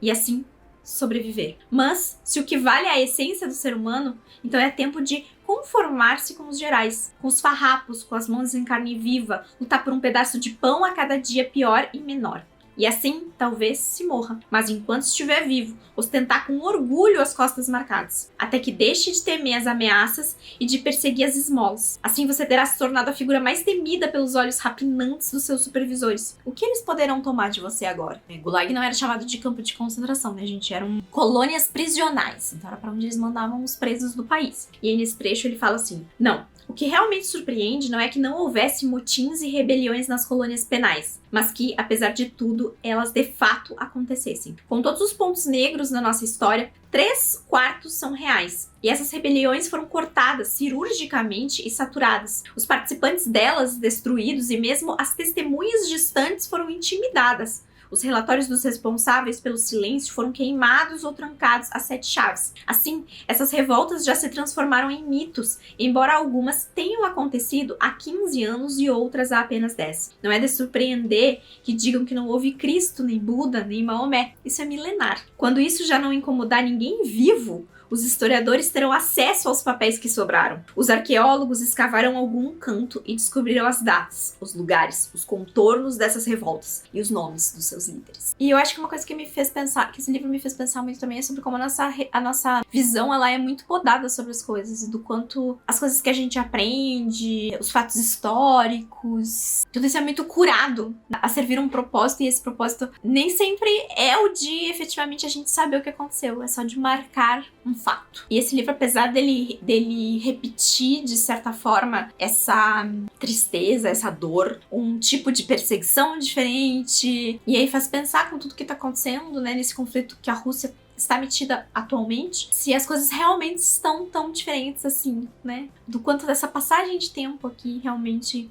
S1: E assim, sobreviver. Mas, se o que vale é a essência do ser humano, então é tempo de conformar-se com os gerais, com os farrapos, com as mãos em carne viva, lutar por um pedaço de pão a cada dia pior e menor. E assim, talvez se morra. Mas enquanto estiver vivo, ostentar com orgulho as costas marcadas. Até que deixe de temer as ameaças e de perseguir as esmolas. Assim você terá se tornado a figura mais temida pelos olhos rapinantes dos seus supervisores. O que eles poderão tomar de você agora? Gulag não era chamado de campo de concentração, né, gente? Eram colônias prisionais. Então era pra onde eles mandavam os presos do país. E aí nesse trecho ele fala assim: não. O que realmente surpreende não é que não houvesse motins e rebeliões nas colônias penais, mas que, apesar de tudo, elas de fato acontecessem. Com todos os pontos negros na nossa história, 3/4 são reais. E essas rebeliões foram cortadas cirurgicamente e saturadas. Os participantes delas destruídos e mesmo as testemunhas distantes foram intimidadas. Os relatórios dos responsáveis pelo silêncio foram queimados ou trancados a 7 chaves. Assim, essas revoltas já se transformaram em mitos, embora algumas tenham acontecido há 15 anos e outras há apenas 10. Não é de surpreender que digam que não houve Cristo, nem Buda, nem Maomé. Isso é milenar. Quando isso já não incomodar ninguém vivo, os historiadores terão acesso aos papéis que sobraram. Os arqueólogos escavarão algum canto e descobrirão as datas, os lugares, os contornos dessas revoltas e os nomes dos seus líderes. E eu acho que uma coisa que me fez pensar, que esse livro me fez pensar muito também, é sobre como a nossa visão, ela é muito podada sobre as coisas e do quanto as coisas que a gente aprende, os fatos históricos, tudo isso é muito curado a servir um propósito, e esse propósito nem sempre é o de efetivamente a gente saber o que aconteceu, é só de marcar um fato. E esse livro, apesar dele repetir, de certa forma, essa tristeza, essa dor, um tipo de perseguição diferente, e aí faz pensar com tudo que tá acontecendo, né, nesse conflito que a Rússia está metida atualmente, se as coisas realmente estão tão diferentes assim, né? Do quanto dessa passagem de tempo aqui, realmente,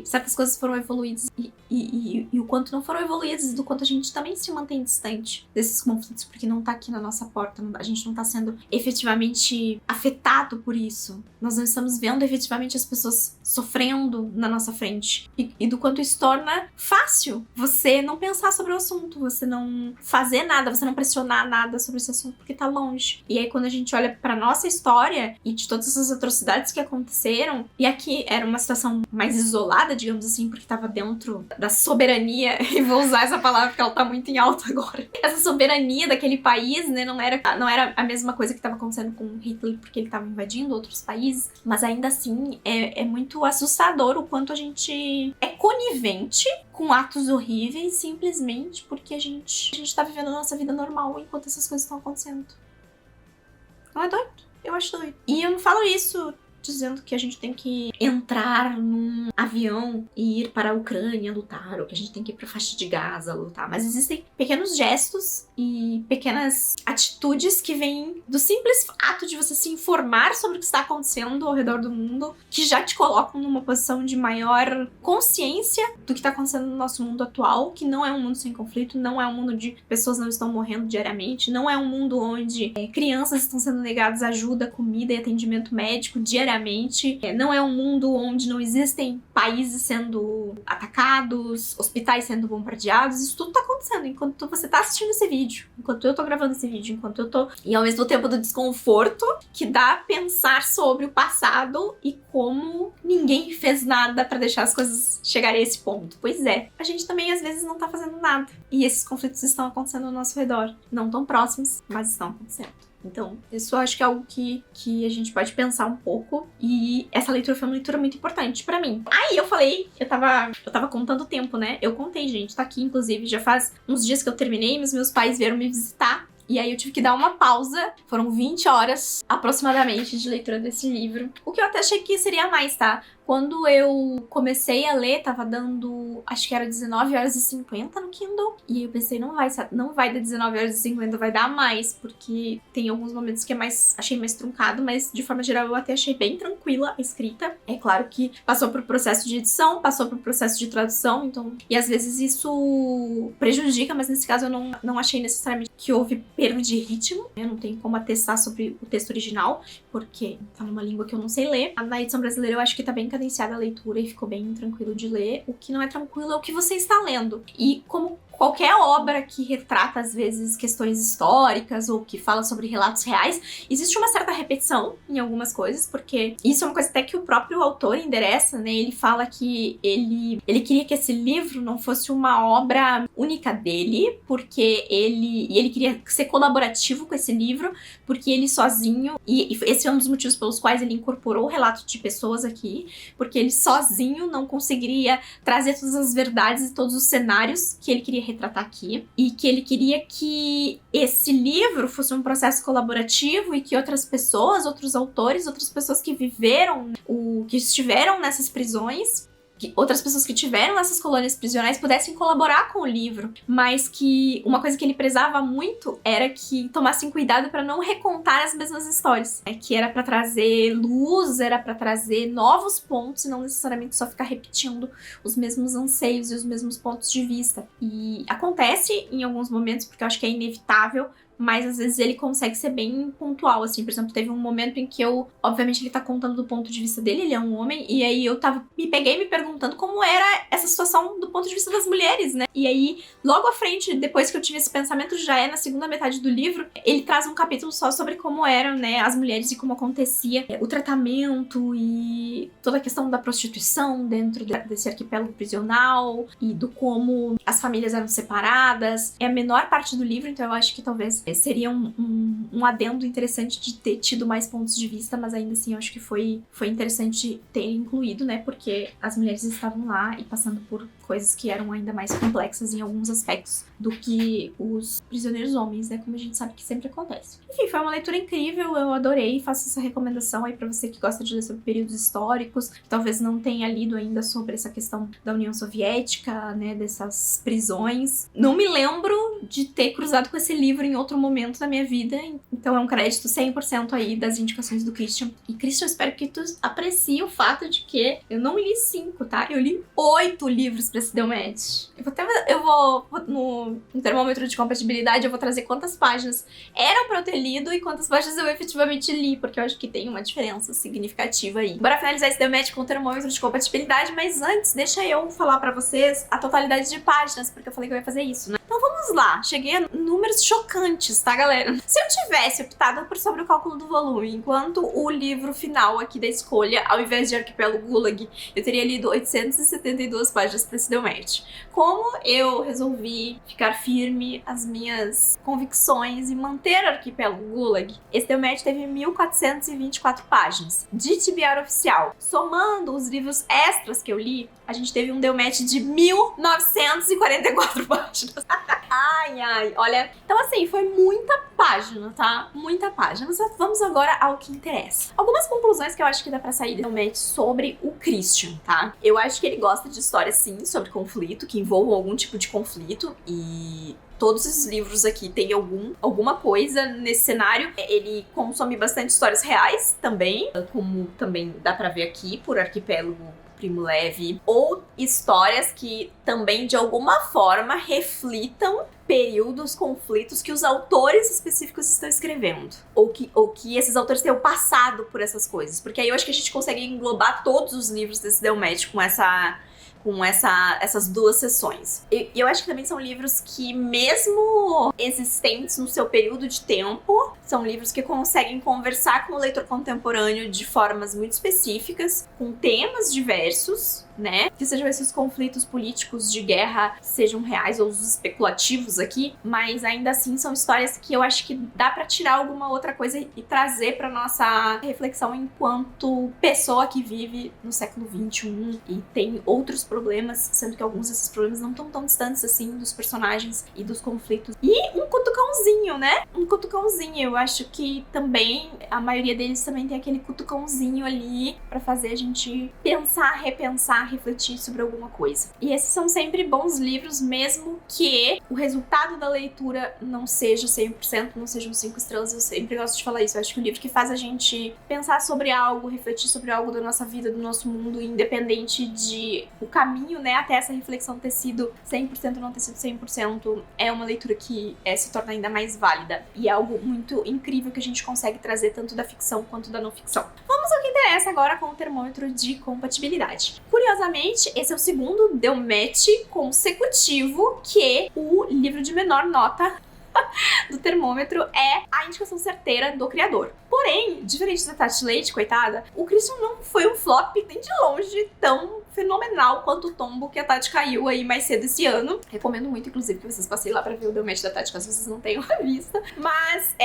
S1: certas coisas foram evoluídas e o quanto não foram evoluídas, do quanto a gente também se mantém distante desses conflitos, porque não tá aqui na nossa porta, a gente não tá sendo efetivamente afetado por isso. Nós não estamos vendo efetivamente as pessoas sofrendo na nossa frente. E do quanto isso torna fácil você não pensar sobre o assunto, você não fazer nada, você não pressionar nada sobre esse assunto porque tá longe. E aí quando a gente olha pra nossa história e de todas essas atrocidades que aconteceram, e aqui era uma situação mais isolada, digamos assim, porque tava dentro da soberania, e vou usar essa palavra porque ela tá muito em alta agora. Essa soberania daquele país, né, não era a mesma coisa que tava acontecendo com Hitler, porque ele tava invadindo outros países, mas ainda assim é muito assustador o quanto a gente é conivente com atos horríveis simplesmente porque a gente tá vivendo a nossa vida normal enquanto essas coisas estão acontecendo. Não é doido? Eu acho doido. E eu não falo isso dizendo que a gente tem que entrar num avião e ir para a Ucrânia lutar, ou que a gente tem que ir para a faixa de Gaza lutar, mas existem pequenos gestos e pequenas atitudes que vêm do simples ato de você se informar sobre o que está acontecendo ao redor do mundo, que já te colocam numa posição de maior consciência do que está acontecendo no nosso mundo atual, que não é um mundo sem conflito, não é um mundo de pessoas não estão morrendo diariamente, não é um mundo onde crianças estão sendo negadas ajuda, comida e atendimento médico diariamente, não é um mundo onde não existem países sendo atacados, hospitais sendo bombardeados. Isso tudo tá acontecendo enquanto você tá assistindo esse vídeo, enquanto eu tô gravando esse vídeo, enquanto eu tô... E ao mesmo tempo do desconforto que dá a pensar sobre o passado e como ninguém fez nada pra deixar as coisas chegarem a esse ponto. Pois é, a gente também às vezes não tá fazendo nada. E esses conflitos estão acontecendo ao nosso redor. Não tão próximos, mas estão acontecendo. Então, isso eu acho que é algo que a gente pode pensar um pouco. E essa leitura foi uma leitura muito importante pra mim. Aí eu falei, eu tava contando o tempo, né? Eu contei, gente, tá aqui, inclusive, já faz uns dias que eu terminei, mas meus pais vieram me visitar. E aí eu tive que dar uma pausa. Foram 20 horas, aproximadamente, de leitura desse livro. O que eu até achei que seria mais, tá? Quando eu comecei a ler, tava dando, acho que era 19h50 no Kindle. E aí eu pensei, não vai dar 19h50, vai dar mais. Porque tem alguns momentos que achei mais truncado, mas de forma geral eu até achei bem tranquila a escrita. É claro que passou por processo de edição, passou por processo de tradução, então... E às vezes isso prejudica, mas nesse caso eu não achei necessariamente que houve perda de ritmo. Eu não tenho como atestar sobre o texto original, porque tá numa língua que eu não sei ler. Na edição brasileira eu acho que tá bem cadenciada a leitura e ficou bem tranquilo de ler. O que não é tranquilo é o que você está lendo. E como qualquer obra que retrata, às vezes, questões históricas ou que fala sobre relatos reais, existe uma certa repetição em algumas coisas, porque isso é uma coisa até que o próprio autor endereça, né? Ele fala que ele queria que esse livro não fosse uma obra única dele, porque ele queria ser colaborativo com esse livro, porque ele sozinho, e esse é um dos motivos pelos quais ele incorporou o relato de pessoas aqui, porque ele sozinho não conseguiria trazer todas as verdades e todos os cenários que ele queria retratar aqui, e que ele queria que esse livro fosse um processo colaborativo e que outras pessoas, outros autores, outras pessoas que viveram, que estiveram nessas prisões, que outras pessoas que tiveram nessas colônias prisionais pudessem colaborar com o livro, mas que uma coisa que ele prezava muito era que tomassem cuidado para não recontar as mesmas histórias, né? Que era para trazer luz, era para trazer novos pontos e não necessariamente só ficar repetindo os mesmos anseios e os mesmos pontos de vista. E acontece em alguns momentos, porque eu acho que é inevitável, mas às vezes ele consegue ser bem pontual, assim. Por exemplo, teve um momento em que obviamente ele tá contando do ponto de vista dele, ele é um homem, e aí eu me peguei me perguntando como era essa situação do ponto de vista das mulheres, né? E aí, logo à frente, depois que eu tive esse pensamento, já é na segunda metade do livro, ele traz um capítulo só sobre como eram, né, as mulheres e como acontecia o tratamento e toda a questão da prostituição dentro desse arquipélago prisional e do como as famílias eram separadas. É a menor parte do livro, então eu acho que talvez seria um adendo interessante de ter tido mais pontos de vista, mas ainda assim eu acho que foi interessante ter incluído, né? Porque as mulheres estavam lá e passando por coisas que eram ainda mais complexas em alguns aspectos do que os prisioneiros homens, né? Como a gente sabe que sempre acontece. Enfim, foi uma leitura incrível, eu adorei, faço essa recomendação aí pra você que gosta de ler sobre períodos históricos, que talvez não tenha lido ainda sobre essa questão da União Soviética, né? Dessas prisões. Não me lembro de ter cruzado com esse livro em outro momento da minha vida, então é um crédito 100% aí das indicações do Christian. E Christian, espero que tu aprecie o fato de que eu não li 5, tá? Eu li 8 livros pra esse Deu Match. Eu vou no termômetro de compatibilidade, eu vou trazer quantas páginas eram pra eu ter lido e quantas páginas eu efetivamente li, porque eu acho que tem uma diferença significativa aí. Bora finalizar esse Deu Match com o termômetro de compatibilidade, mas antes, deixa eu falar pra vocês a totalidade de páginas, porque eu falei que eu ia fazer isso, né? Então vamos lá, cheguei a números chocantes, tá, galera? Se eu tivesse optado sobre o cálculo do volume, enquanto o livro final aqui da escolha, ao invés de Arquipélago Gulag, eu teria lido 872 páginas pra esse deu match. Como eu resolvi ficar firme as minhas convicções e manter o Arquipélago Gulag, esse deu match teve 1424 páginas de TBR oficial. Somando os livros extras que eu li, a gente teve um deu match de 1944 páginas. Ai, olha. Então, assim, foi muita página, tá? Muita página. Mas vamos agora ao que interessa. Algumas conclusões que eu acho que dá pra sair deu match sobre o Christian, tá? Eu acho que ele gosta de histórias, sim, sobre conflito, que envolvam algum tipo de conflito. E todos esses livros aqui têm alguma coisa nesse cenário. Ele consome bastante histórias reais também, como também dá pra ver aqui por Arquipélago Primo Levi, ou histórias que também de alguma forma reflitam períodos, conflitos que os autores específicos estão escrevendo, ou que esses autores tenham passado por essas coisas, porque aí eu acho que a gente consegue englobar todos os livros desse Deu Match com essas duas sessões. E eu acho que também são livros que, mesmo existentes no seu período de tempo, são livros que conseguem conversar com o leitor contemporâneo de formas muito específicas, com temas diversos, né? Que sejam esses conflitos políticos de guerra, sejam reais ou os especulativos aqui, mas ainda assim são histórias que eu acho que dá pra tirar alguma outra coisa e trazer pra nossa reflexão enquanto pessoa que vive no século XXI e tem outros problemas, sendo que alguns desses problemas não estão tão distantes assim dos personagens e dos conflitos. E um cutucãozinho, né? Um cutucãozinho. Eu acho que também a maioria deles também tem aquele cutucãozinho ali pra fazer a gente pensar, repensar, refletir sobre alguma coisa. E esses são sempre bons livros, mesmo que o resultado da leitura não seja 100%, não sejam 5 estrelas. Eu sempre gosto de falar isso. Eu acho que o livro que faz a gente pensar sobre algo, refletir sobre algo da nossa vida, do nosso mundo, independente de o caminho, né, até essa reflexão ter sido 100% ou não ter sido 100%, é uma leitura que se torna ainda mais válida. E é algo muito incrível que a gente consegue trazer tanto da ficção quanto da não ficção. Vamos ao que interessa agora com o termômetro de compatibilidade. Curiosamente, esse é o segundo deu match consecutivo que o livro de menor nota do termômetro é a indicação certeira do criador. Porém, diferente da Tati Leite, coitada, o Christian não foi um flop nem de longe tão fenomenal quanto o tombo que a Tati caiu aí mais cedo esse ano. Recomendo muito, inclusive, que vocês passem lá pra ver o Deu Match da Tati, caso vocês não tenham vista. Mas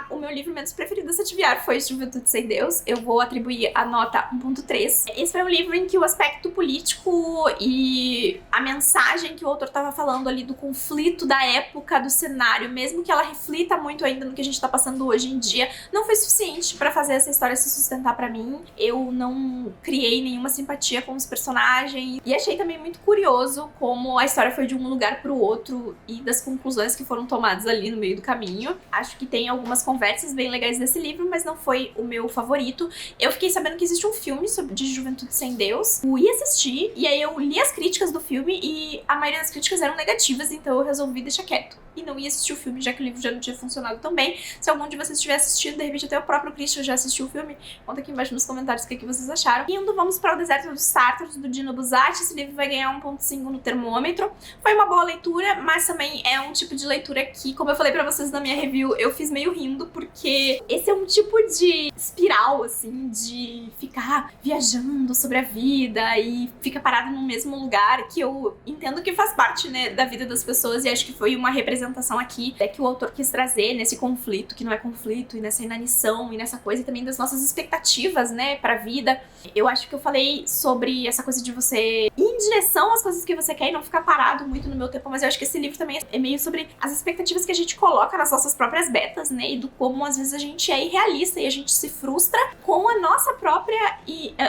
S1: o meu livro menos preferido dessa TBR foi Juventude Sem Deus. Eu vou atribuir a nota 1.3. Esse foi um livro em que o aspecto político e a mensagem que o autor tava falando ali do conflito da época, do cenário, mesmo que ela reflita muito ainda no que a gente tá passando hoje em dia, não foi suficiente pra fazer essa história se sustentar pra mim. Eu não criei nenhuma simpatia com os personagens e achei também muito curioso como a história foi de um lugar pro outro e das conclusões que foram tomadas ali no meio do caminho. Acho que tem algumas conversas bem legais desse livro, mas não foi o meu favorito. Eu fiquei sabendo que existe um filme de Juventude Sem Deus. Eu ia assistir e aí eu li as críticas do filme e a maioria das críticas eram negativas, então eu resolvi deixar quieto e não ia assistir o filme, já que o livro já não tinha funcionado tão bem. Se algum de vocês tiver assistido, de repente até o próprio Christian já assistiu o filme, conta aqui embaixo nos comentários o que vocês acharam. Indo, vamos para O Deserto dos Tártaros, do Dino Buzzati. Esse livro vai ganhar 1.5 no termômetro. Foi uma boa leitura, mas também é um tipo de leitura que, como eu falei pra vocês na minha review, eu fiz meio rindo, porque esse é um tipo de espiral, assim, de ficar viajando sobre a vida e fica parado no mesmo lugar, que eu entendo que faz parte, né, da vida das pessoas, e acho que foi uma representação aqui que o autor quis trazer nesse conflito, que não é conflito, e nessa inanição, e nessa coisa, e também das nossas expectativas, né, pra vida. Eu acho que eu falei sobre essa coisa de você ir em direção às coisas que você quer e não ficar parado muito no meu tempo, mas eu acho que esse livro também é meio sobre as expectativas que a gente coloca nas nossas próprias betas, né, e do como às vezes a gente é irrealista e a gente se frustra com a nossa própria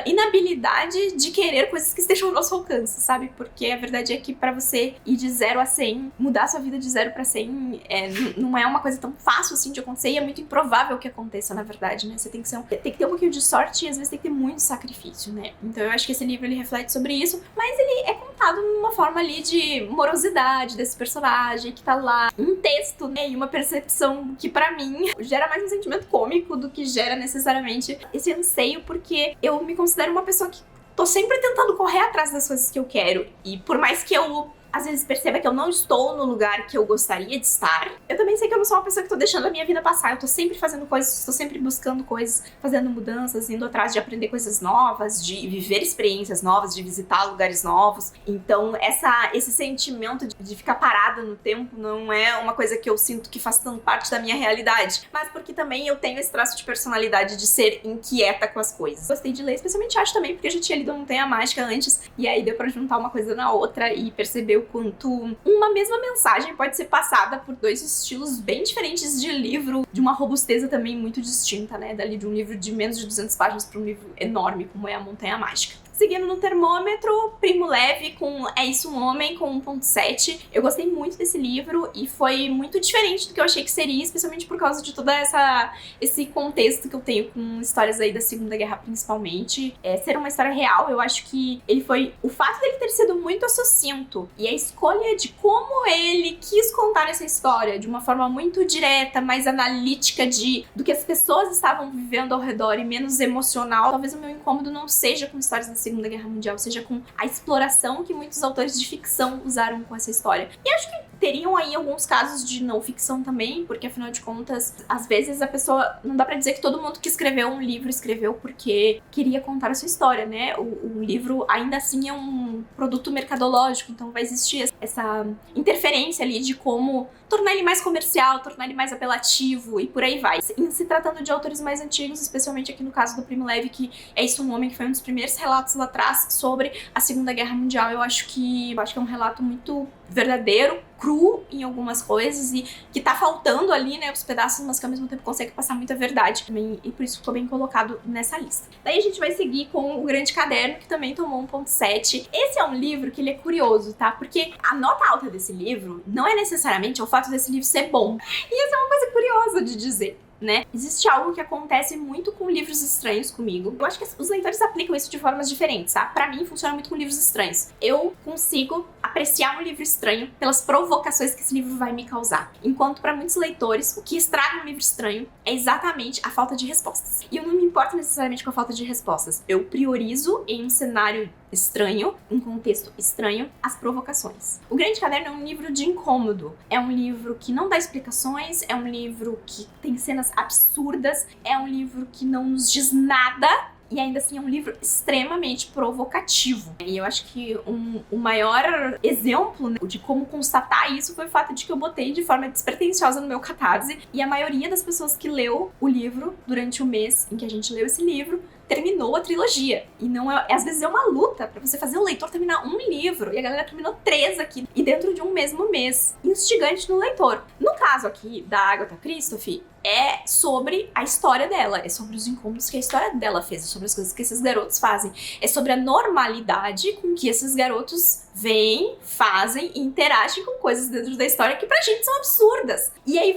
S1: inabilidade de querer coisas que estejam ao nosso alcance, sabe? Porque a verdade é que pra você ir de 0 a 100, mudar sua vida de 0 pra 100, não é uma coisa tão fácil assim de acontecer, e é muito improvável que aconteça, na verdade, né? Você tem que ter um pouquinho de sorte e às vezes tem que ter muito sacrifício, né? Então eu acho que esse livro ele reflete sobre isso, mas ele é contado numa forma ali de morosidade desse personagem que tá lá, um texto, né? E uma percepção que pra mim gera mais um sentimento cômico do que gera necessariamente esse anseio, porque eu me considero uma pessoa que tô sempre tentando correr atrás das coisas que eu quero, e por mais que eu às vezes perceba que eu não estou no lugar que eu gostaria de estar. Eu também sei que eu não sou uma pessoa que tô deixando a minha vida passar. Eu tô sempre fazendo coisas, tô sempre buscando coisas, fazendo mudanças, indo atrás de aprender coisas novas, de viver experiências novas, de visitar lugares novos. Então, esse sentimento de ficar parada no tempo não é uma coisa que eu sinto que faz tanto parte da minha realidade. Mas porque também eu tenho esse traço de personalidade de ser inquieta com as coisas. Gostei de ler, especialmente acho também, porque eu já tinha lido Montanha Mágica antes, e aí deu pra juntar uma coisa na outra e perceber o quanto uma mesma mensagem pode ser passada por dois estilos bem diferentes de livro, de uma robusteza também muito distinta, né? Dali de um livro de menos de 200 páginas para um livro enorme como é A Montanha Mágica. Seguindo no termômetro, Primo Levi com É Isso um Homem, com 1.7. Eu gostei muito desse livro e foi muito diferente do que eu achei que seria, especialmente por causa de todo esse contexto que eu tenho com histórias aí da Segunda Guerra, principalmente. Ser uma história real, eu acho que ele foi... O fato dele ter sido muito sucinto e a escolha de como ele quis contar essa história de uma forma muito direta, mais analítica do que as pessoas estavam vivendo ao redor e menos emocional. Talvez o meu incômodo não seja com histórias da Segunda Guerra Mundial, seja com a exploração que muitos autores de ficção usaram com essa história. E acho que teriam aí alguns casos de não ficção também, porque afinal de contas, às vezes a pessoa... Não dá pra dizer que todo mundo que escreveu um livro escreveu porque queria contar a sua história, né? O livro ainda assim é um produto mercadológico, então vai existir essa interferência ali de como tornar ele mais comercial, tornar ele mais apelativo e por aí vai. Em se tratando de autores mais antigos, especialmente aqui no caso do Primo Levi, que É Isso um Homem, que foi um dos primeiros relatos lá atrás sobre a Segunda Guerra Mundial, eu acho que é um relato muito verdadeiro, cru em algumas coisas e que tá faltando ali, né, os pedaços, mas que ao mesmo tempo consegue passar muita verdade também, e por isso ficou bem colocado nessa lista. Daí a gente vai seguir com O Grande Caderno, que também tomou 1.7. Esse é um livro que ele é curioso, tá? Porque a nota alta desse livro não é necessariamente o fato desse livro ser bom. E essa é uma coisa curiosa de dizer, né? Existe algo que acontece muito com livros estranhos comigo. Eu acho que os leitores aplicam isso de formas diferentes, tá? Pra mim, funciona muito com livros estranhos. Eu consigo apreciar um livro estranho pelas provocações que esse livro vai me causar. Enquanto pra muitos leitores, o que estraga um livro estranho é exatamente a falta de respostas. E eu não me importo necessariamente com a falta de respostas. Eu priorizo em um cenário estranho, um contexto estranho, as provocações. O Grande Caderno é um livro de incômodo. É um livro que não dá explicações, é um livro que tem cenas absurdas, é um livro que não nos diz nada, e ainda assim é um livro extremamente provocativo. E eu acho que o maior exemplo, né, de como constatar isso foi o fato de que eu botei de forma despretensiosa no meu Catarse, e a maioria das pessoas que leu o livro durante o mês em que a gente leu esse livro terminou a trilogia. E não às vezes é uma luta pra você fazer o leitor terminar um livro, e a galera terminou 3 aqui, e dentro de um mesmo mês. Instigante no leitor. No caso aqui da Agatha Christophe, é sobre a história dela, é sobre os incômodos que a história dela fez, é sobre as coisas que esses garotos fazem, é sobre a normalidade com que esses garotos veem, fazem e interagem com coisas dentro da história que pra gente são absurdas. E aí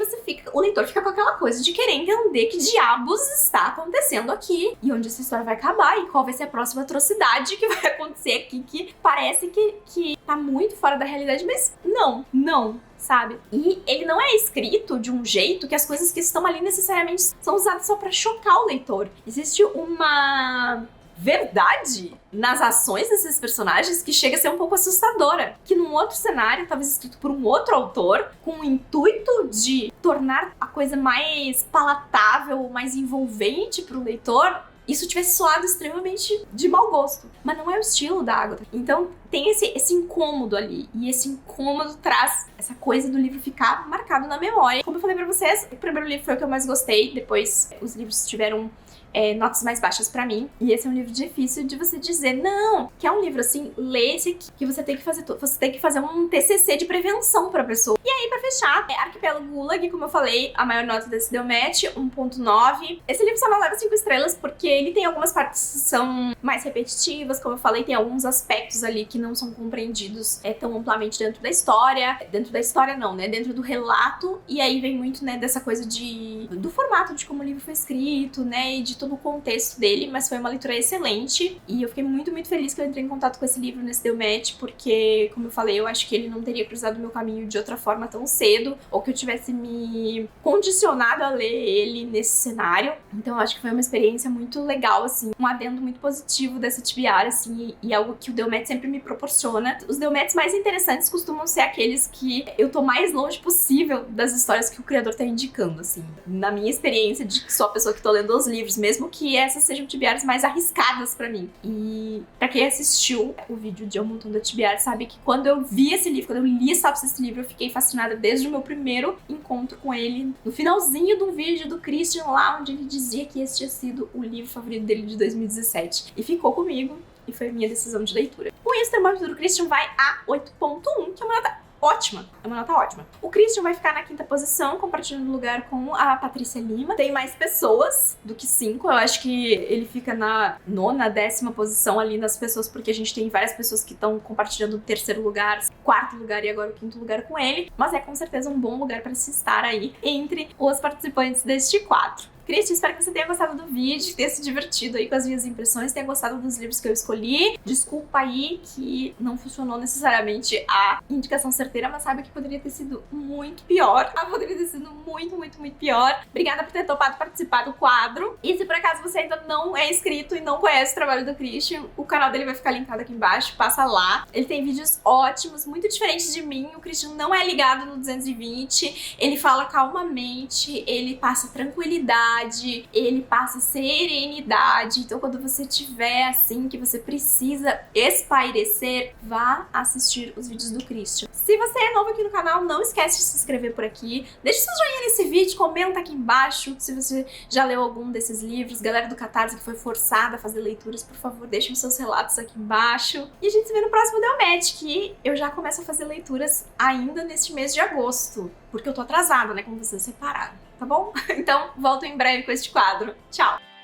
S1: o leitor fica com aquela coisa de querer entender que diabos está acontecendo aqui, e onde essa história vai acabar, e qual vai ser a próxima atrocidade que vai acontecer aqui, que parece que tá muito fora da realidade, mas não, sabe? E ele não é escrito de um jeito que as coisas que estão ali necessariamente são usadas só pra chocar o leitor. Existe uma verdade nas ações desses personagens que chega a ser um pouco assustadora, que num outro cenário, talvez escrito por um outro autor, com o intuito de tornar a coisa mais palatável, mais envolvente pro leitor, isso tivesse soado extremamente de mau gosto. Mas não é o estilo da Agatha. Então tem esse incômodo ali. E esse incômodo traz essa coisa do livro ficar marcado na memória. Como eu falei pra vocês, o primeiro livro foi o que eu mais gostei. Depois os livros tiveram notas mais baixas pra mim. E esse é um livro difícil de você dizer, não, que é um livro assim, lê esse aqui, que você tem que fazer um TCC de prevenção pra pessoa. E aí, pra fechar, Arquipélago Gulag, como eu falei, a maior nota desse deu match, 1.9. Esse livro só não leva 5 estrelas porque ele tem algumas partes que são mais repetitivas, como eu falei, tem alguns aspectos ali que não são compreendidos tão amplamente dentro da história. Dentro da história não, né? Dentro do relato. E aí vem muito, né, dessa coisa do formato de como o livro foi escrito, né, e de todo o contexto dele, mas foi uma leitura excelente e eu fiquei muito, muito feliz que eu entrei em contato com esse livro nesse Deu Match, porque, como eu falei, eu acho que ele não teria cruzado o meu caminho de outra forma tão cedo, ou que eu tivesse me condicionado a ler ele nesse cenário. Então eu acho que foi uma experiência muito legal, assim, um adendo muito positivo dessa TBR, assim, e algo que o Deu Match sempre me proporciona. Os Delmetes mais interessantes costumam ser aqueles que eu tô mais longe possível das histórias que o criador tá indicando, assim. Na minha experiência de que sou a pessoa que tô lendo os livros, mesmo que essas sejam tibiárias mais arriscadas pra mim. E pra quem assistiu o vídeo de Eu Montando a Tibiária, sabe que quando eu vi esse livro, quando eu li a sinopse desse livro, eu fiquei fascinada desde o meu primeiro encontro com ele, no finalzinho de um vídeo do Christian lá, onde ele dizia que esse tinha sido o livro favorito dele de 2017. E ficou comigo, e foi a minha decisão de leitura. Com isso, o termômetro do Christian vai a 8.1, que é uma nota ótima. É uma nota ótima. O Christian vai ficar na 5ª posição, compartilhando lugar com a Patrícia Lima. Tem mais pessoas do que 5. Eu acho que ele fica na 9ª, 10ª posição ali nas pessoas, porque a gente tem várias pessoas que estão compartilhando o 3º lugar, 4º lugar e agora o 5º lugar com ele. Mas é com certeza um bom lugar para se estar aí entre os participantes deste quadro. Christian, espero que você tenha gostado do vídeo, tenha se divertido aí com as minhas impressões, tenha gostado dos livros que eu escolhi. Desculpa aí que não funcionou necessariamente a indicação certeira, mas sabe que poderia ter sido muito pior. Poderia ter sido muito, muito, muito pior. Obrigada por ter topado participar do quadro. E se por acaso você ainda não é inscrito e não conhece o trabalho do Christian, o canal dele vai ficar linkado aqui embaixo, passa lá. Ele tem vídeos ótimos, muito diferentes de mim. O Christian não é ligado no 220, ele fala calmamente, ele passa tranquilidade, ele passa serenidade. Então quando você tiver assim, que você precisa espairecer, vá assistir os vídeos do Christian. Se você é novo aqui no canal, não esquece de se inscrever por aqui, deixa seu joinha nesse vídeo, comenta aqui embaixo se você já leu algum desses livros. Galera do Catarse que foi forçada a fazer leituras, por favor, deixem seus relatos aqui embaixo. E a gente se vê no próximo Delmet, que eu já começo a fazer leituras ainda neste mês de agosto, porque eu tô atrasada, né, como vocês separaram. Tá bom? Então, volto em breve com este quadro. Tchau!